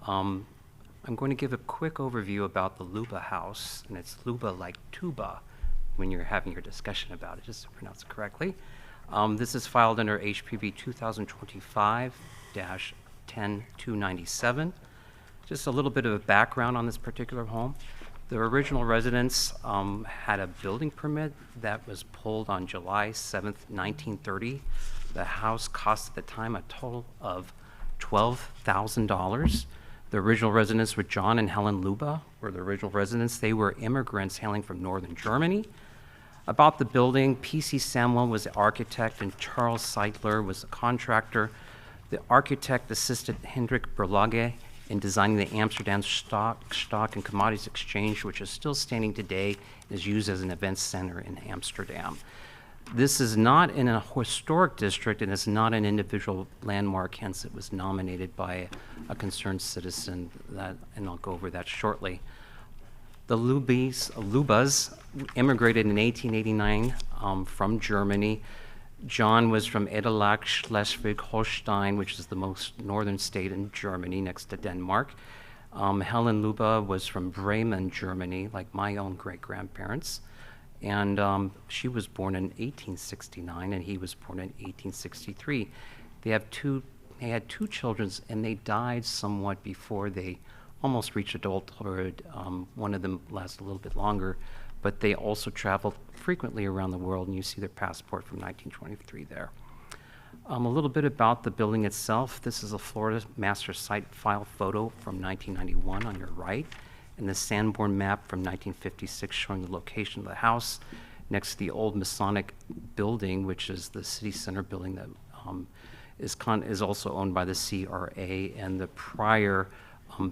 I'm going to give a quick overview about the Luba House, and it's Luba like tuba when you're having your discussion about it, just to pronounce it correctly. This is filed under HPB 2025-10297. Just a little bit of a background on this particular home. The original residents had a building permit that was pulled on July 7th, 1930. The house cost at the time a total of $12,000. The original residents were John and Helen Luba, were the original residents. They were immigrants hailing from northern Germany. About the building, P.C. Samuel was the architect and Charles Seidler was the contractor. The architect assisted Hendrik Berlage in designing the Amsterdam Stock and Commodities Exchange, which is still standing today and is used as an event center in Amsterdam. This is not in a historic district and it's not an individual landmark, hence it was nominated by a concerned citizen, and I'll go over that shortly. The Lubas immigrated in 1889 from Germany. John was from Edelach, Schleswig-Holstein, which is the most northern state in Germany, next to Denmark. Helen Luba was from Bremen, Germany, like my own great-grandparents. And she was born in 1869, and he was born in 1863. They had two children, and they died somewhat before they almost reached adulthood. One of them lasted a little bit longer, but they also traveled frequently around the world, and you see their passport from 1923 there. A little bit about the building itself. This is a Florida Master Site File photo from 1991 on your right, and the Sanborn map from 1956 showing the location of the house next to the old Masonic building, which is the city center building that is also owned by the CRA, and the prior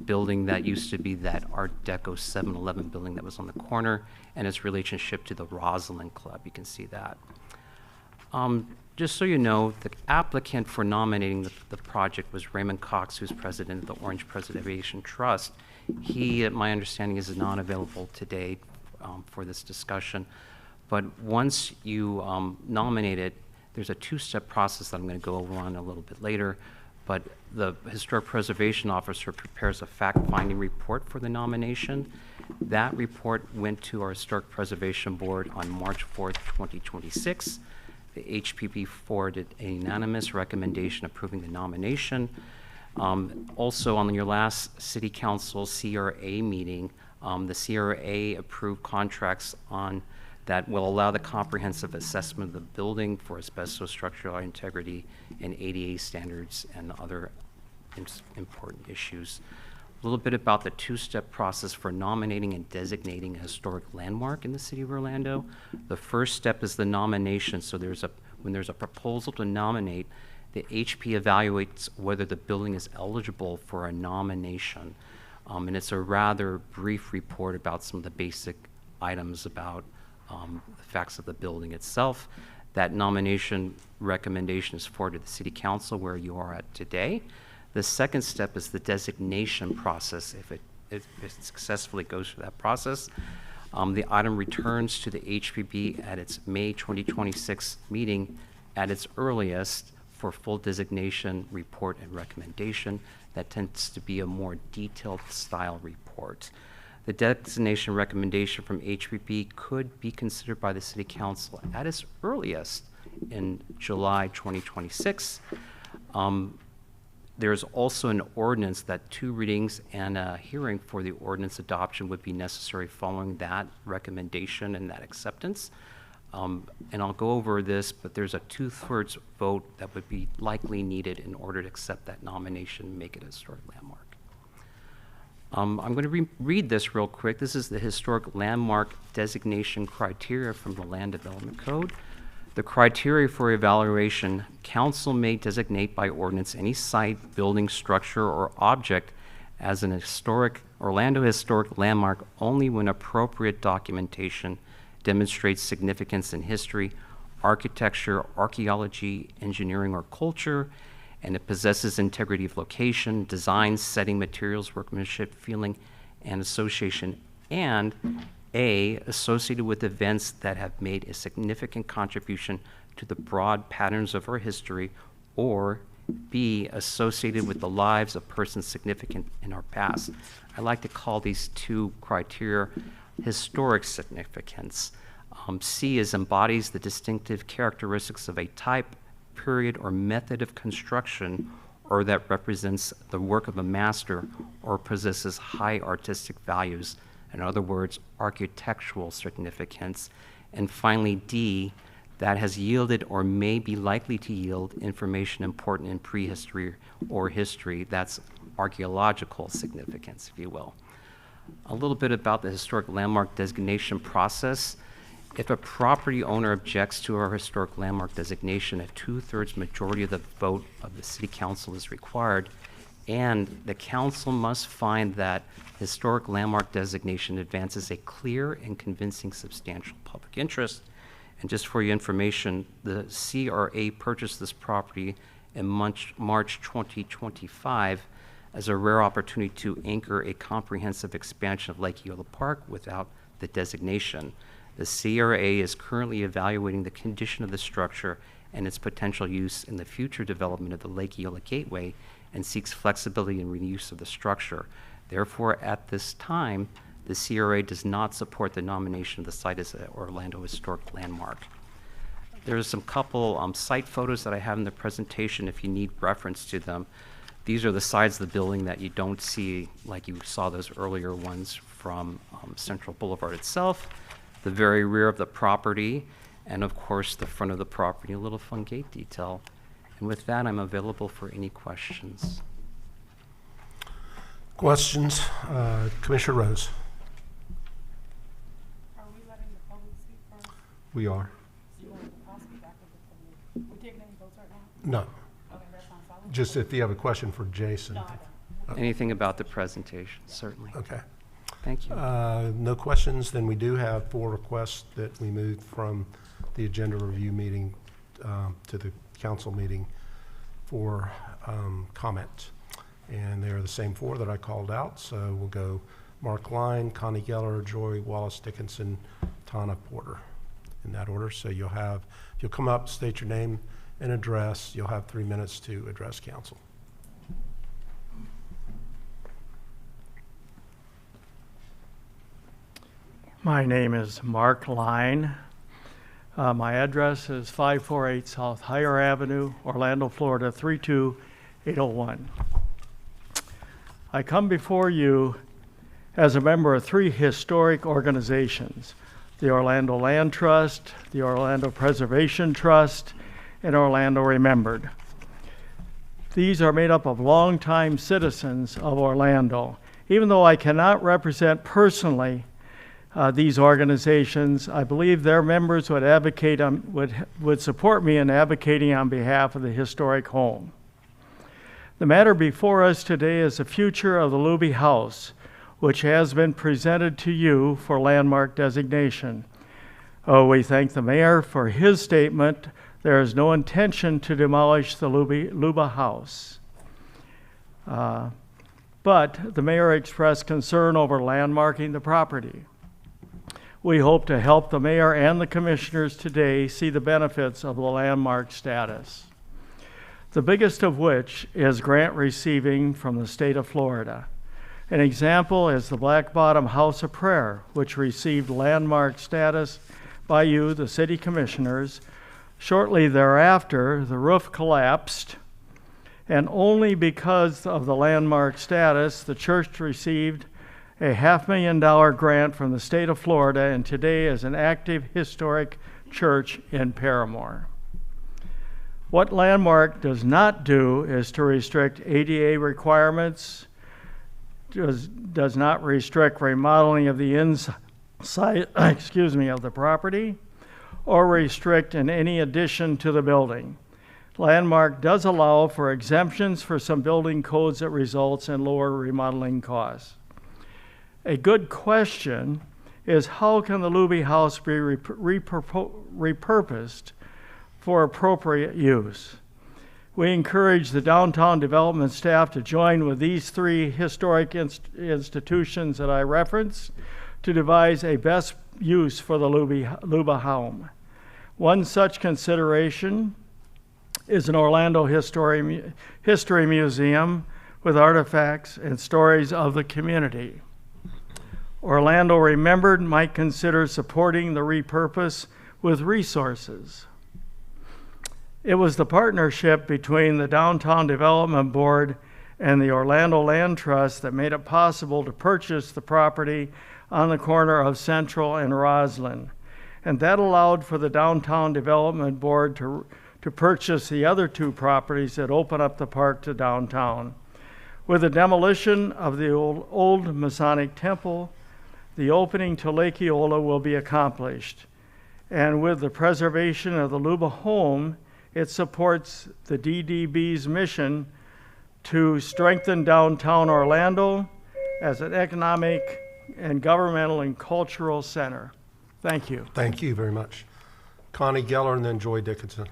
building that used to be that Art Deco 7-Eleven building that was on the corner, and its relationship to the Rosalind Club. You can see that. Just so you know, the applicant for nominating the project was Raymond Cox, who's president of the Orange Preservation Trust. He, my understanding, is not available today for this discussion. But once you nominate it, there's a two-step process that I'm going to go over on a little bit later. But the Historic Preservation Officer prepares a fact-finding report for the nomination. That report went to our Historic Preservation Board on March 4th, 2026. The HPB forwarded a unanimous recommendation approving the nomination. Also, on your last City Council CRA meeting, the CRA approved contracts that will allow the comprehensive assessment of the building for asbestos, structural integrity, and ADA standards and other important issues. A little bit about the two-step process for nominating and designating a historic landmark in the city of Orlando. The first step is the nomination. So when there's a proposal to nominate, the HP evaluates whether the building is eligible for a nomination. And it's a rather brief report about some of the basic items about the facts of the building itself. That nomination recommendation is forwarded to the City Council, where you are at today. The second step is the designation process. If it successfully goes through that process, the item returns to the HPB at its May 2026 meeting at its earliest for full designation, report, and recommendation. That tends to be a more detailed style report. The designation recommendation from HPB could be considered by the City Council at its earliest in July 2026. There's also an ordinance that 2 readings and a hearing for the ordinance adoption would be necessary following that recommendation and that acceptance. And I'll go over this, but there's a 2/3 vote that would be likely needed in order to accept that nomination and make it a historic landmark. I'm going to read this real quick. This is the historic landmark designation criteria from the Land Development Code. The criteria for evaluation: council may designate by ordinance any site, building, structure, or object as an historic Orlando historic landmark only when appropriate documentation demonstrates significance in history, architecture, archaeology, engineering, or culture, and it possesses integrity of location, design, setting, materials, workmanship, feeling, and association, and A, associated with events that have made a significant contribution to the broad patterns of our history, or B, associated with the lives of persons significant in our past. I like to call these 2 criteria historic significance. C is embodies the distinctive characteristics of a type, period, or method of construction, or that represents the work of a master or possesses high artistic values. In other words, architectural significance. And finally, D, that has yielded or may be likely to yield information important in prehistory or history. That's archaeological significance, if you will. A little bit about the historic landmark designation process. If a property owner objects to our historic landmark designation, a 2/3 majority of the vote of the City Council is required, and the council must find that historic landmark designation advances a clear and convincing substantial public interest. And just for your information, the CRA purchased this property in March 2025 as a rare opportunity to anchor a comprehensive expansion of Lake Eola Park without the designation. The CRA is currently evaluating the condition of the structure and its potential use in the future development of the Lake Eola Gateway, and seeks flexibility in reuse of the structure. Therefore, at this time, the CRA does not support the nomination of the site as an Orlando Historic Landmark. There's some couple site photos that I have in the presentation if you need reference to them. These are the sides of the building that you don't see like you saw those earlier ones from Central Boulevard itself, the very rear of the property, and of course the front of the property, a little fun gate detail. And with that, I'm available for any questions. Questions? Commissioner Rose? Are we letting the public speak first? We are. You want to speak after the public? We're taking any votes right now? No. Okay, that's fine. So Just if you have a question for Jason. No, I don't. Anything about the presentation, certainly. Okay. Thank you. No questions, then we do have 4 requests that we moved from the agenda review meeting to the council meeting for comment. And they are the same 4 that I called out, so we'll go Mark Line, Connie Geller, Joy Wallace Dickinson, Tana Porter, in that order. So you'll come up, state your name and address, you'll have 3 minutes to address council. My name is Mark Line. My address is 548 South Higher Avenue, Orlando, Florida 32801. I come before you as a member of 3 historic organizations: the Orlando Land Trust, the Orlando Preservation Trust, and Orlando Remembered. These are made up of longtime citizens of Orlando. Even though I cannot represent personally these organizations, I believe their members would advocate would support me in advocating on behalf of the historic home. The matter before us today is the future of the Luby House, which has been presented to you for landmark designation. Oh, we thank the mayor for his statement. There is no intention to demolish the Luba House. But the mayor expressed concern over landmarking the property. We hope to help the mayor and the commissioners today see the benefits of the landmark status, the biggest of which is grant receiving from the state of Florida. An example is the Black Bottom House of Prayer, which received landmark status by you, the city commissioners. Shortly thereafter, the roof collapsed, and only because of the landmark status, the church received a $500,000 grant from the state of Florida, and today is an active historic church in Paramore. What Landmark does not do is to restrict ADA requirements, does not restrict remodeling of the inside of the property, or restrict in any addition to the building. Landmark does allow for exemptions for some building codes that results in lower remodeling costs. A good question is, how can the Luby House be repurposed for appropriate use? We encourage the downtown development staff to join with these three historic institutions that I referenced to devise a best use for the Luba home. One such consideration is an Orlando History Museum with artifacts and stories of the community. Orlando Remembered might consider supporting the repurpose with resources. It was the partnership between the Downtown Development Board and the Orlando Land Trust that made it possible to purchase the property on the corner of Central and Roslyn. And that allowed for the Downtown Development Board to purchase the other two properties that open up the park to downtown. With the demolition of the old Masonic Temple, the opening to Lake Eola will be accomplished. And with the preservation of the Luba home, it supports the DDB's mission to strengthen downtown Orlando as an economic and governmental and cultural center. Thank you. Thank you very much. Connie Geller and then Joy Dickinson.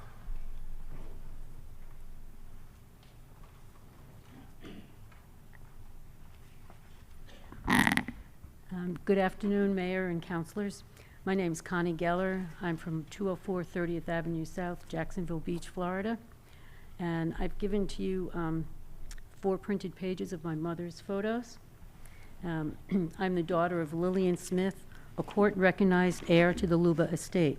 Good afternoon, Mayor and councilors. My name is Connie Geller. I'm from 204 30th Avenue South, Jacksonville Beach, Florida. And I've given to you 4 printed pages of my mother's photos. I'm the daughter of Lillian Smith, a court-recognized heir to the Luba estate.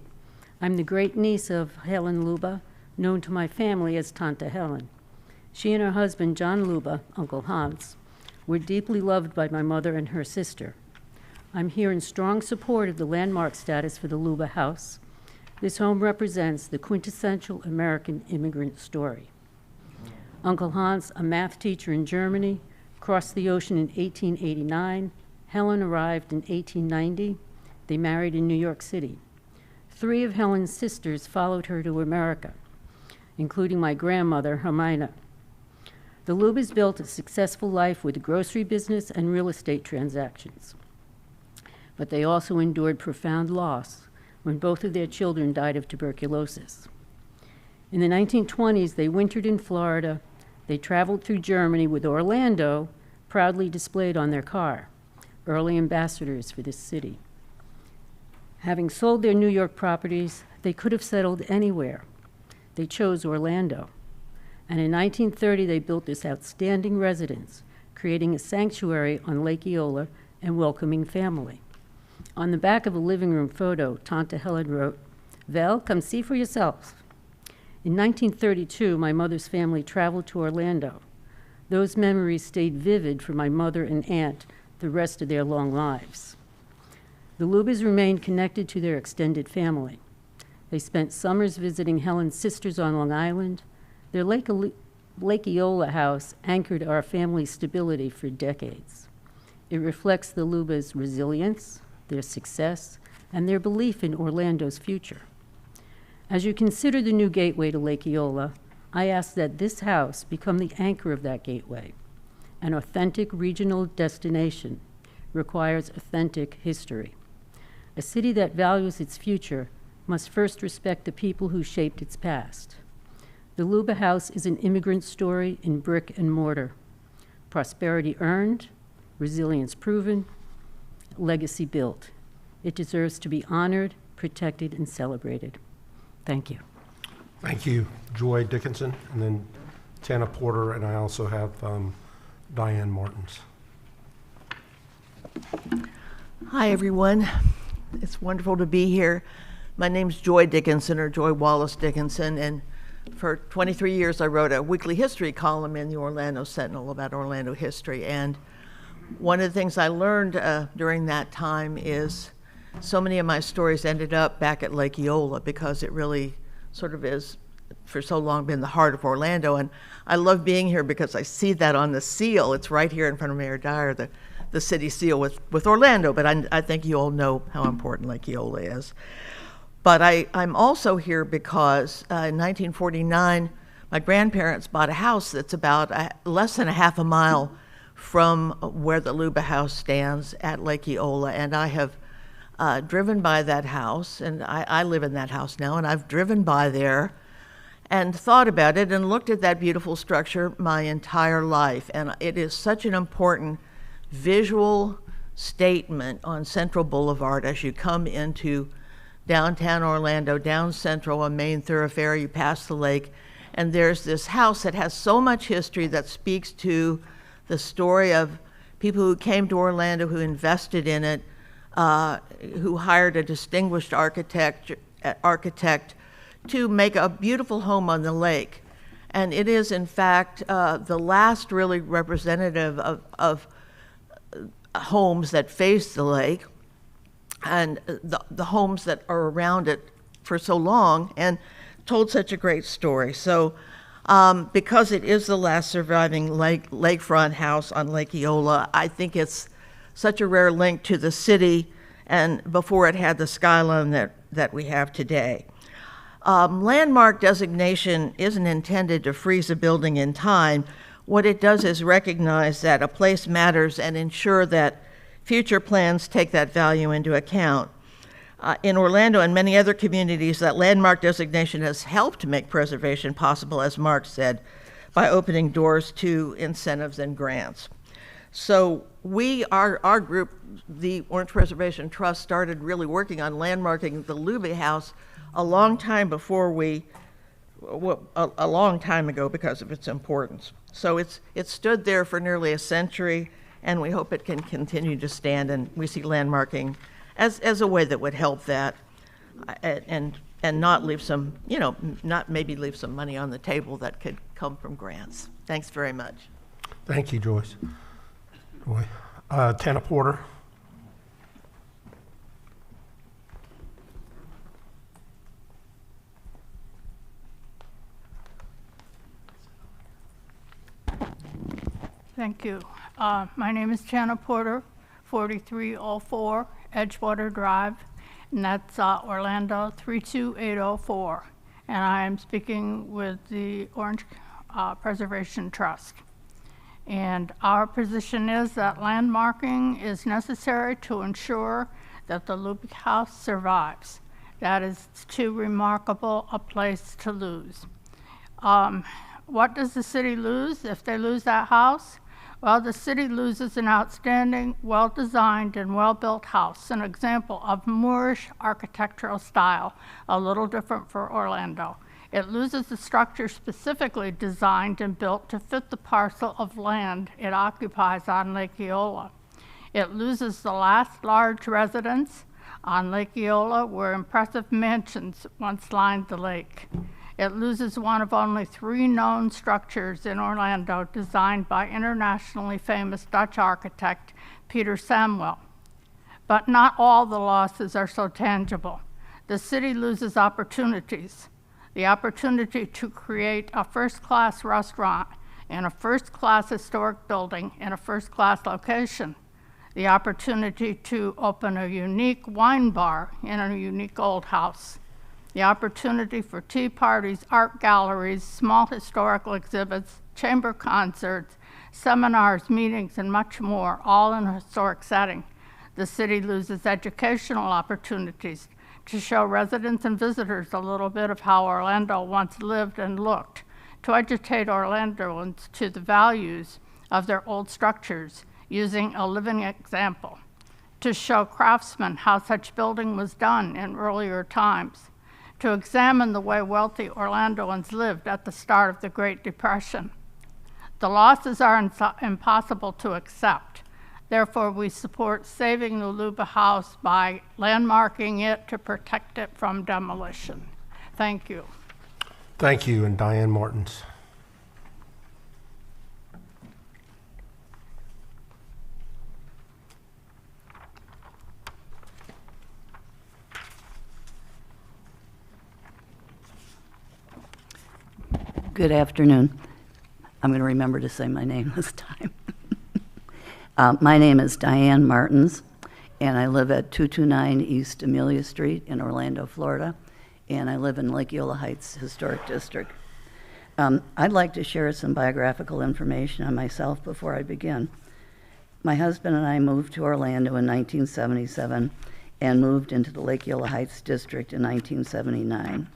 I'm the great niece of Helen Luba, known to my family as Tante Helen. She and her husband, John Luba, Uncle Hans, were deeply loved by my mother and her sister. I'm here in strong support of the landmark status for the Luba House. This home represents the quintessential American immigrant story. Uncle Hans, a math teacher in Germany, crossed the ocean in 1889. Helen arrived in 1890. They married in New York City. 3 of Helen's sisters followed her to America, including my grandmother, Hermina. The Lubas built a successful life with a grocery business and real estate transactions. But they also endured profound loss when both of their children died of tuberculosis. In the 1920s, they wintered in Florida. They traveled through Germany with Orlando proudly displayed on their car, early ambassadors for this city. Having sold their New York properties, they could have settled anywhere. They chose Orlando. And in 1930, they built this outstanding residence, creating a sanctuary on Lake Eola and welcoming family. On the back of a living room photo, Tante Helen wrote, "Vel, come see for yourselves." In 1932, my mother's family traveled to Orlando. Those memories stayed vivid for my mother and aunt the rest of their long lives. The Lubas remained connected to their extended family. They spent summers visiting Helen's sisters on Long Island. Their Lake Eola house anchored our family's stability for decades. It reflects the Lubas' resilience, their success, and their belief in Orlando's future. As you consider the new gateway to Lake Eola, I ask that this house become the anchor of that gateway. An authentic regional destination requires authentic history. A city that values its future must first respect the people who shaped its past. The Luba House is an immigrant story in brick and mortar. Prosperity earned, resilience proven, legacy built. It deserves to be honored, protected, and celebrated. Thank you. Thank you, Joy Dickinson, and then Tana Porter, and I also have Diane Martins. Hi, everyone. It's wonderful to be here. My name's Joy Dickinson, or Joy Wallace Dickinson, and for 23 years I wrote a weekly history column in the Orlando Sentinel about Orlando history. And one of the things I learned during that time is so many of my stories ended up back at Lake Eola, because it really sort of is for so long been the heart of Orlando. And I love being here because I see that on the seal. It's right here in front of Mayor Dyer, the city seal with Orlando, but I think you all know how important Lake Eola is. But I'm also here because in 1949, my grandparents bought a house that's about less than a half a mile from where the Luba House stands at Lake Eola, and I have driven by that house, and I live in that house now, and I've driven by there and thought about it and looked at that beautiful structure my entire life. And it is such an important visual statement on Central Boulevard as you come into downtown Orlando, down Central, a main thoroughfare, you pass the lake, and there's this house that has so much history that speaks to the story of people who came to Orlando, who invested in it, who hired a distinguished architect to make a beautiful home on the lake. And it is, in fact, the last really representative of homes that face the lake, and the homes that are around it for so long, and told such a great story. So because it is the last surviving lakefront house on Lake Eola, I think it's such a rare link to the city, and before it had the skyline that we have today. Landmark designation isn't intended to freeze a building in time. What it does is recognize that a place matters and ensure that future plans take that value into account. In Orlando and many other communities, that landmark designation has helped make preservation possible, as Mark said, by opening doors to incentives and grants. So our group, the Orange Preservation Trust, started really working on landmarking the Luba House a long time before a long time ago because of its importance. So it's stood there for nearly a century, and we hope it can continue to stand, and we see landmarking as a way that would help that, and not leave some, not maybe leave some money on the table that could come from grants. Thanks very much. Thank you, Joyce. Joy. Tana Porter. Thank you. My name is Tana Porter, 4304 Edgewater Drive, and that's Orlando 32804. And I am speaking with the Orange Preservation Trust. And our position is that landmarking is necessary to ensure that the Luba House survives. That is too remarkable a place to lose. What does the city lose if they lose that house? Well, the city loses an outstanding, well-designed, and well-built house, an example of Moorish architectural style, a little different for Orlando. It loses the structure specifically designed and built to fit the parcel of land it occupies on Lake Eola. It loses the last large residence on Lake Eola, where impressive mansions once lined the lake. It loses one of only 3 known structures in Orlando designed by internationally famous Dutch architect Peter Samuel. But not all the losses are so tangible. The city loses opportunities. The opportunity to create a first-class restaurant in a first-class historic building in a first-class location. The opportunity to open a unique wine bar in a unique old house. the opportunity for tea parties, art galleries, small historical exhibits, chamber concerts, seminars, meetings, and much more, all in a historic setting. The city loses educational opportunities to show residents and visitors a little bit of how Orlando once lived and looked, to educate Orlandoans to the values of their old structures using a living example, to show craftsmen how such building was done in earlier times, to examine the way wealthy Orlandoans lived at the start of the Great Depression. The losses are impossible to accept. Therefore, we support saving the Luba House by landmarking it to protect it from demolition. Thank you. Thank you, and Diane Martins. Good afternoon. I'm going to remember to say my name this time. My name is Diane Martins, and I live at 229 East Amelia Street in Orlando, Florida, and I live in Lake Eola Heights Historic District. I'd like to share some biographical information on myself before I begin. My husband and I moved to Orlando in 1977 and moved into the Lake Eola Heights District in 1979.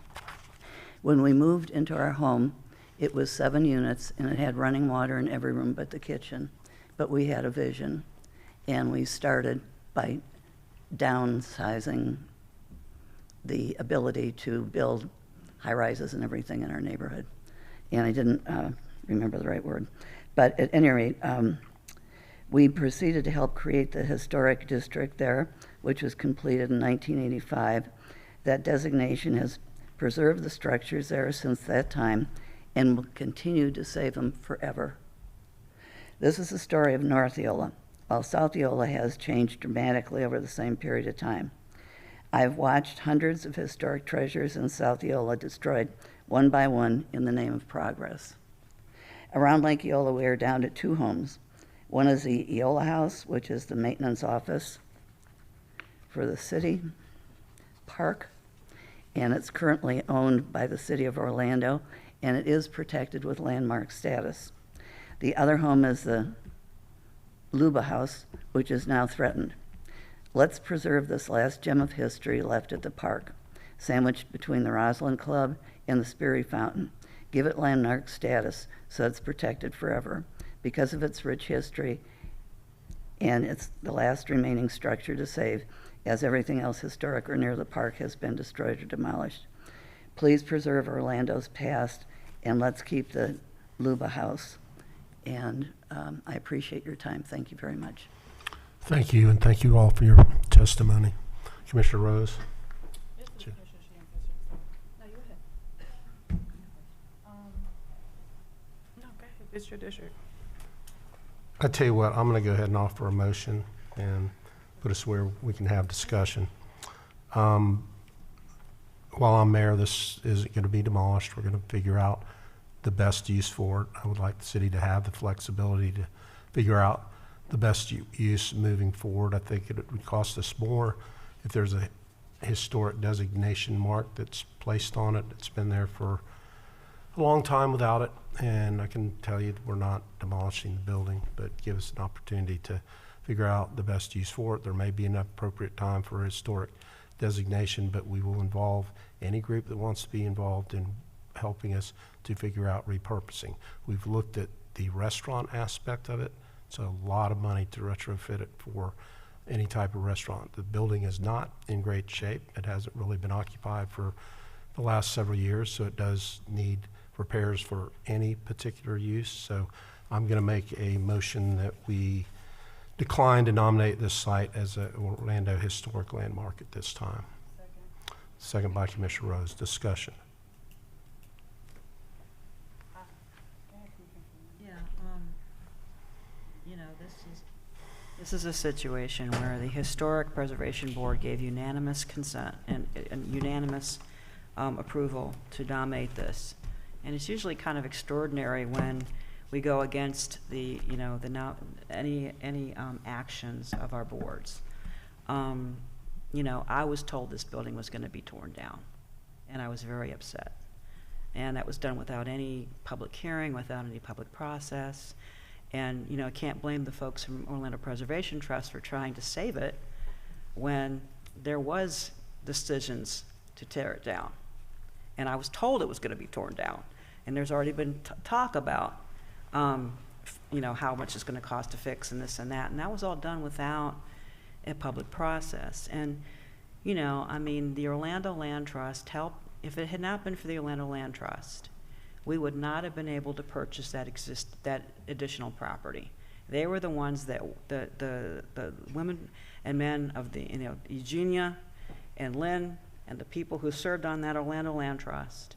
When we moved into our home, it was 7 units, and it had running water in every room but the kitchen. But we had a vision, and we started by downsizing the ability to build high-rises and everything in our neighborhood. And I didn't remember the right word. But at any rate, we proceeded to help create the historic district there, which was completed in 1985. That designation has preserved the structures there since that time and will continue to save them forever. This is the story of North Eola, while South Eola has changed dramatically over the same period of time. I've watched hundreds of historic treasures in South Eola destroyed one by one in the name of progress. Around Lake Eola, we are down to 2 homes. One is the Eola House, which is the maintenance office for the city park, and it's currently owned by the city of Orlando, and it is protected with landmark status. The other home is the Luba House, which is now threatened. Let's preserve this last gem of history left at the park, sandwiched between the Roslyn Club and the Sperry Fountain. Give it landmark status so it's protected forever because of its rich history, and it's the last remaining structure to save, as everything else historic or near the park has been destroyed or demolished. Please preserve Orlando's past, and let's keep the Luba House. And I appreciate your time. Thank you very much. Thank you, and thank you all for your testimony. Commissioner Rose. It's your district. I tell you what, I'm going to go ahead and offer a motion and put us where we can have discussion. While I'm mayor, this isn't going to be demolished. We're going to figure out the best use for it. I would like the city to have the flexibility to figure out the best use moving forward. I think it would cost us more if there's a historic designation mark that's placed on it. It's been there for a long time without it, and I can tell you that we're not demolishing the building, but give us an opportunity to figure out the best use for it. There may be an appropriate time for a historic designation, but we will involve any group that wants to be involved in helping us to figure out repurposing. We've looked at the restaurant aspect of it. It's a lot of money to retrofit it for any type of restaurant. The building is not in great shape. It hasn't really been occupied for the last several years, so it does need repairs for any particular use. So I'm going to make a motion that we decline to nominate this site as an Orlando Historic Landmark at this time. Second by Commissioner Rose. Discussion. Yeah, you know, this is a situation where the Historic Preservation Board gave unanimous consent and unanimous approval to nominate this. And it's usually kind of extraordinary when we go against the, you know, any actions of our boards. You know, I was told this building was going to be torn down, and I was very upset. And that was done without any public hearing, without any public process. And, you know, I can't blame the folks from Orlando Preservation Trust for trying to save it when there was decisions to tear it down. And I was told it was going to be torn down. And there's already been talk about, you know, how much it's going to cost to fix and this and that. And that was all done without a public process. And, you know, I mean, the Orlando Land Trust helped. If it had not been for the Orlando Land Trust, we would not have been able to purchase that additional property. They were the ones that the women and men of the, you know, Eugenia and Lynn and the people who served on that Orlando Land Trust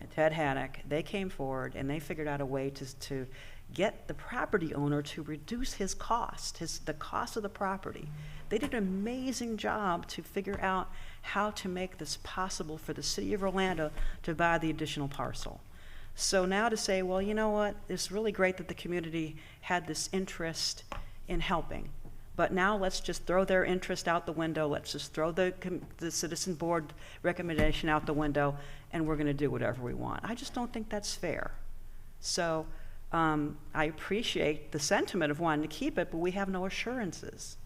and Ted Haddock, they came forward and they figured out a way to get the property owner to reduce his cost, the cost of the property. They did an amazing job to figure out how to make this possible for the city of Orlando to buy the additional parcel. So now to say, well, you know what, it's really great that the community had this interest in helping, but now let's just throw their interest out the window, let's just throw the citizen board recommendation out the window, and we're gonna do whatever we want. I just don't think that's fair. So I appreciate the sentiment of wanting to keep it, but we have no assurances.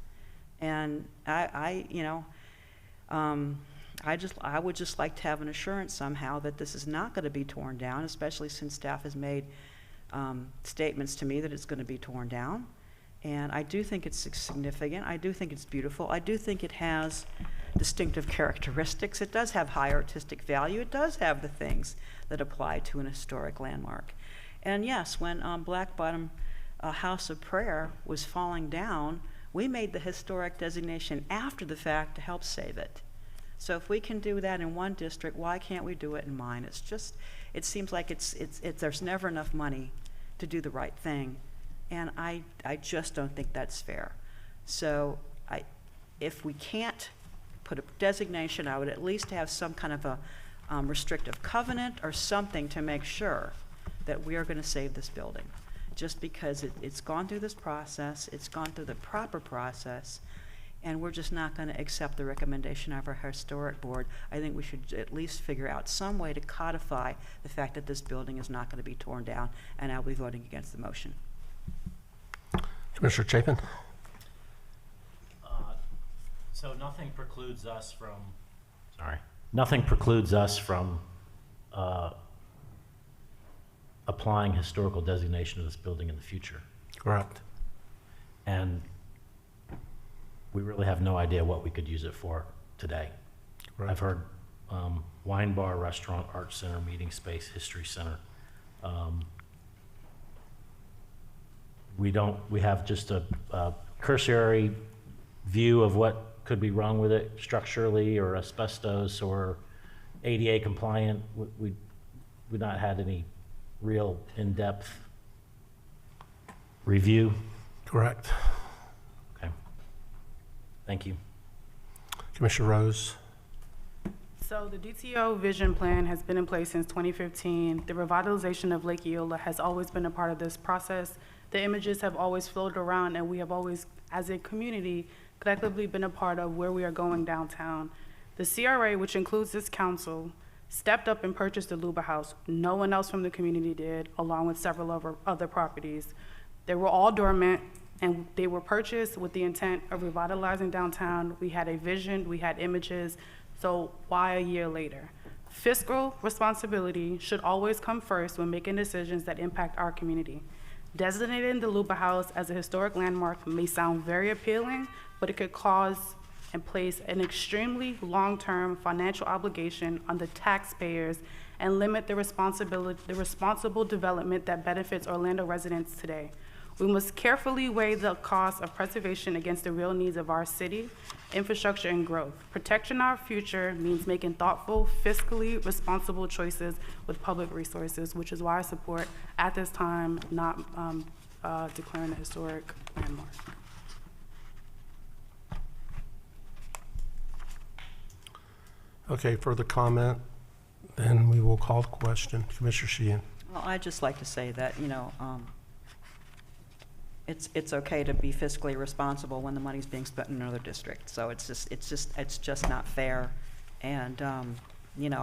And I would just like to have an assurance somehow that this is not going to be torn down, especially since staff has made statements to me that it's going to be torn down. And I do think it's significant. I do think it's beautiful. I do think it has distinctive characteristics. It does have high artistic value. It does have the things that apply to an historic landmark. And yes, when Black Bottom House of Prayer was falling down, we made the historic designation after the fact to help save it. So if we can do that in one district, why can't we do it in mine? It's just, it seems like there's never enough money to do the right thing. And I just don't think that's fair. So if we can't put a designation, I would at least have some kind of a restrictive covenant or something to make sure that we are going to save this building. Just because it's gone through this process, it's gone through the proper process, and we're just not going to accept the recommendation of our historic board. I think we should at least figure out some way to codify the fact that this building is not going to be torn down, and I'll be voting against the motion. Commissioner Chapin? So nothing precludes us from applying historical designation to this building in the future. Correct. And we really have no idea what we could use it for today. Right. I've heard wine bar, restaurant, art center, meeting space, history center. We have just a cursory view of what could be wrong with it structurally or asbestos or ADA compliant. We've not had any real in-depth review. Correct. Okay. Thank you. Commissioner Rose? So the DTO vision plan has been in place since 2015. The revitalization of Lake Eola has always been a part of this process. The images have always floated around, and we have always, as a community, collectively been a part of where we are going downtown. The CRA, which includes this council, stepped up and purchased the Luba House. No one else from the community did, along with several other properties. They were all dormant, and they were purchased with the intent of revitalizing downtown. We had a vision, we had images, so why a year later? Fiscal responsibility should always come first when making decisions that impact our community. Designating the Luba House as a historic landmark may sound very appealing, but it could cause and place an extremely long-term financial obligation on the taxpayers and limit the responsible development that benefits Orlando residents today. We must carefully weigh the cost of preservation against the real needs of our city, infrastructure, and growth. Protecting our future means making thoughtful, fiscally responsible choices with public resources, which is why I support, at this time, not declaring a historic landmark. Okay, further comment? Then we will call the question. Commissioner Sheehan? Well, I'd just like to say that, you know, it's okay to be fiscally responsible when the money's being spent in another district. So it's just not fair. And You know,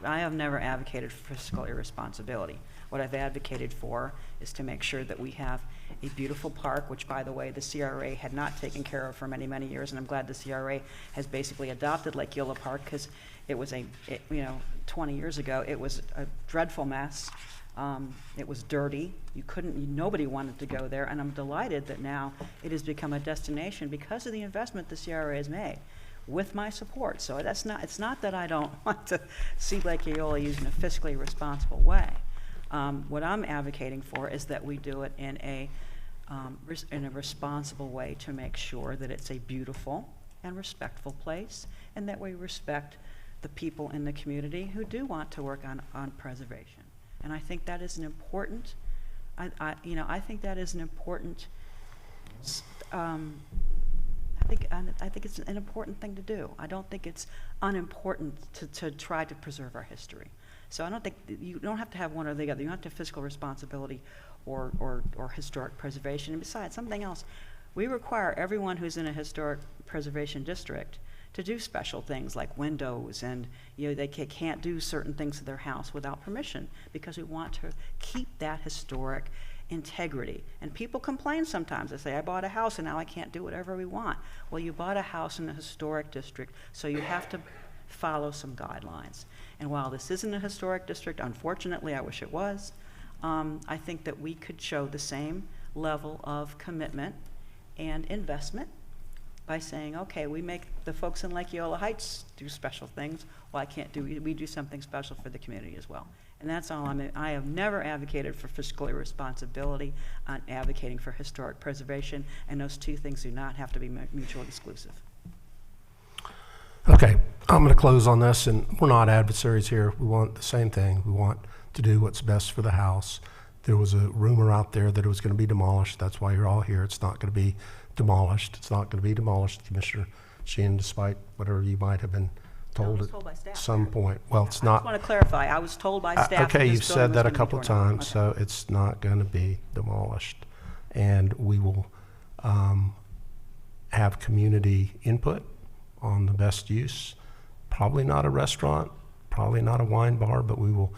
I have never advocated for fiscal irresponsibility. What I've advocated for is to make sure that we have a beautiful park, which, by the way, the CRA had not taken care of for many, many years, and I'm glad the CRA has basically adopted Lake Eola Park, because it was 20 years ago, it was a dreadful mess. It was dirty. Nobody wanted to go there, and I'm delighted that now it has become a destination because of the investment the CRA has made, with my support. So it's not that I don't want to see Lake Eola used in a fiscally responsible way. What I'm advocating for is that we do it in a responsible way to make sure that it's a beautiful and respectful place, and that we respect the people in the community who do want to work on preservation. And I think that is an important, I think that is an important, I think it's an important thing to do. I don't think it's unimportant to try to preserve our history. So I don't think you don't have to have one or the other. You don't have to have fiscal responsibility or historic preservation. And besides, something else, we require everyone who's in a historic preservation district to do special things like windows, and they can't do certain things to their house without permission, because we want to keep that historic integrity. And people complain sometimes. They say, I bought a house and now I can't do whatever we want. Well, you bought a house in a historic district, so you have to follow some guidelines. And while this isn't a historic district, unfortunately, I wish it was, I think that we could show the same level of commitment and investment by saying, okay, we make the folks in Lake Eola Heights do special things. Why can't we do something special for the community as well? And that's all I have never advocated for fiscal irresponsibility. I'm advocating for historic preservation, and those two things do not have to be mutually exclusive. Okay, I'm going to close on this, and we're not adversaries here. We want the same thing. We want to do what's best for the house. There was a rumor out there that it was going to be demolished. That's why you're all here. It's not going to be demolished. It's not going to be demolished, Commissioner Sheehan, despite whatever you might have been told at some point. Well, it's not. I just want to clarify. I was told by staff. Okay, that you've this said building that a was gonna be couple of torn down. times, so it's not going to be demolished. And we will have community input on the best use. Probably not a restaurant, probably not a wine bar, but we will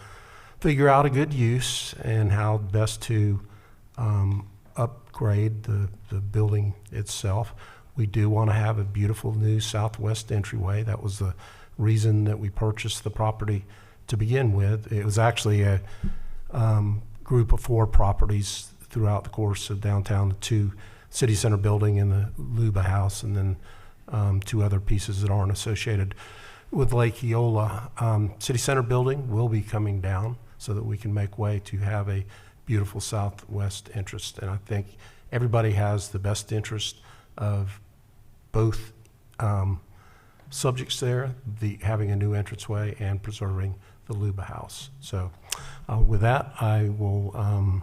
figure out a good use and how best to upgrade the building itself. We do want to have a beautiful new southwest entryway. That was the reason that we purchased the property to begin with. It was actually a group of 4 properties throughout the course of downtown, the 2 city center building and the Luba house, and then 2 other pieces that aren't associated with Lake Eola. City center building will be coming down so that we can make way to have a beautiful southwest entrance. And I think everybody has the best interest of both subjects there, having a new entranceway and preserving the Luba house. So with that, I will,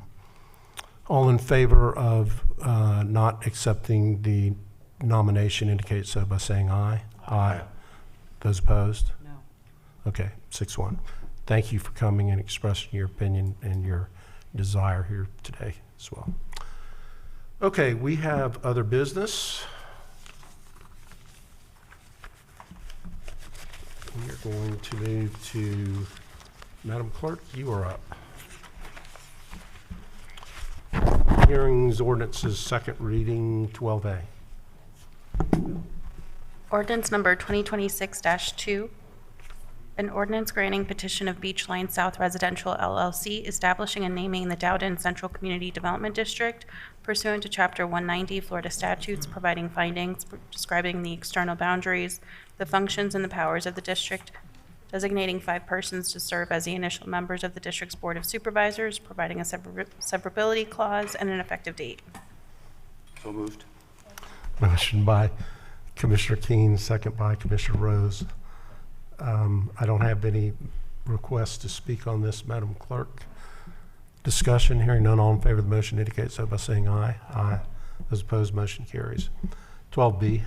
all in favor of not accepting the nomination indicate so by saying aye. Aye. Those opposed? No. Okay, 6-1. Thank you for coming and expressing your opinion and your desire here today as well. Okay, we have other business. We are going to move to, Madam Clerk, you are up. Hearings, ordinances, second reading, 12A. Ordinance number 2026-2, an ordinance granting petition of Beachline South Residential LLC establishing and naming the Dowden Central Community Development District pursuant to Chapter 190 Florida statutes, providing findings, describing the external boundaries, the functions and the powers of the district, designating 5 persons to serve as the initial members of the district's Board of Supervisors, providing a severability clause, and an effective date. So moved. Motion by Commissioner Keene, second by Commissioner Rose. I don't have any requests to speak on this, Madam Clerk. Discussion, hearing none, all in favor of the motion indicate so by saying aye. Aye. Those opposed, motion carries. 12B.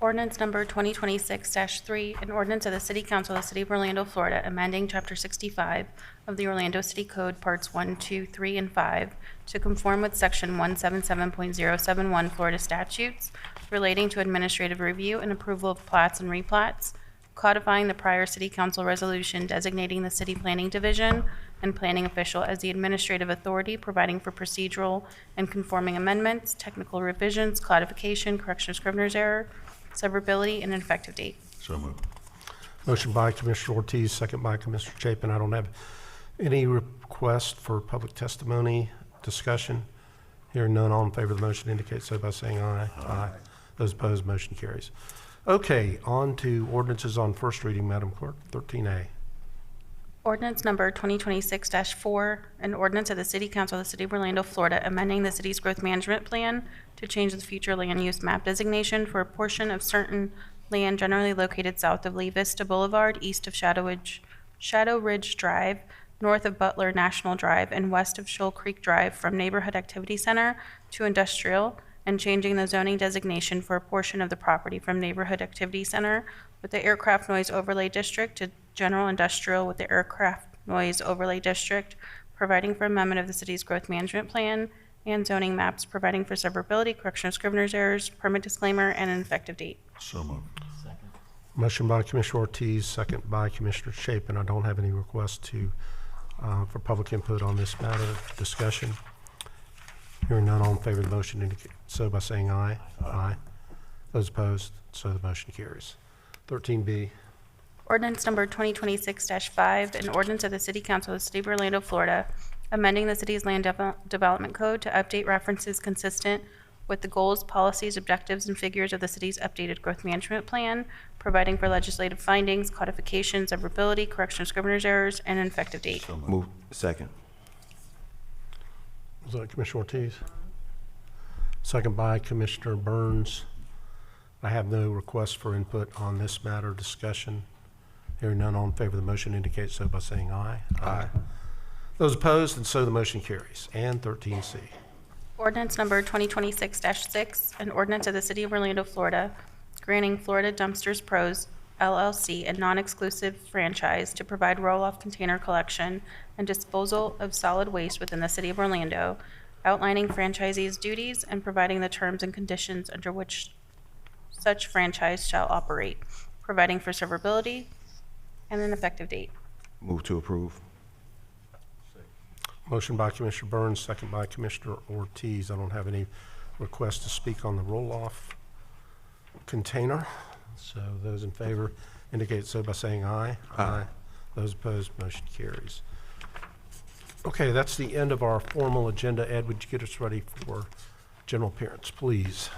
Ordinance number 2026-3, an ordinance of the City Council of the City of Orlando, Florida, amending Chapter 65 of the Orlando City Code, Parts 1, 2, 3, and 5, to conform with Section 177.071 Florida statutes relating to administrative review and approval of plats and replats, codifying the prior city council resolution designating the city planning division and planning official as the administrative authority, providing for procedural and conforming amendments, technical revisions, codification, correction of scrivener's error, severability, and an effective date. So moved. Motion by Commissioner Ortiz, second by Commissioner Chapin. I don't have any request for public testimony, discussion. Hearing none, all in favor of the motion indicate so by saying aye. Aye. Those opposed, motion carries. Okay, on to ordinances on first reading, Madam Clerk, 13A. Ordinance number 2026-4, an ordinance of the City Council of the City of Orlando, Florida, amending the city's growth management plan to change the future land use map designation for a portion of certain land generally located south of Lee Vista Boulevard, east of Shadow Ridge Drive, north of Butler National Drive, and west of Shoal Creek Drive from Neighborhood Activity Center to Industrial, and changing the zoning designation for a portion of the property from Neighborhood Activity Center with the Aircraft Noise Overlay District to General Industrial with the Aircraft Noise Overlay District, providing for amendment of the city's growth management plan and zoning maps, providing for severability, correction of scrivener's errors, permit disclaimer, and an effective date. So moved. Motion by Commissioner Ortiz, second by Commissioner Chapin. I don't have any requests for public input on this matter. Discussion. Hearing none, all in favor of the motion indicate so by saying aye. Aye. Those opposed, so the motion carries. 13B. Ordinance number 2026-5, an ordinance of the City Council of the City of Orlando, Florida, amending the city's land development code to update references consistent with the goals, policies, objectives, and figures of the city's updated growth management plan, providing for legislative findings, codification, severability, correction of scrivener's errors, and an effective date. Move. Second. Was that Commissioner Ortiz? Second by Commissioner Burns. I have no requests for input on this matter. Discussion. Hearing none, all in favor of the motion indicate so by saying aye. Aye. Those opposed, and so the motion carries. And 13C. Ordinance number 2026-6, an ordinance of the City of Orlando, Florida, granting Florida Dumpsters Pros LLC a non-exclusive franchise to provide roll-off container collection and disposal of solid waste within the City of Orlando, outlining franchisees' duties and providing the terms and conditions under which such franchise shall operate, providing for severability and an effective date. Move to approve. Motion by Commissioner Burns, second by Commissioner Ortiz. I don't have any requests to speak on the roll-off container. So those in favor indicate so by saying aye. Aye. Those opposed, motion carries. Okay, that's the end of our formal agenda. Ed, would you get us ready for general appearance, please?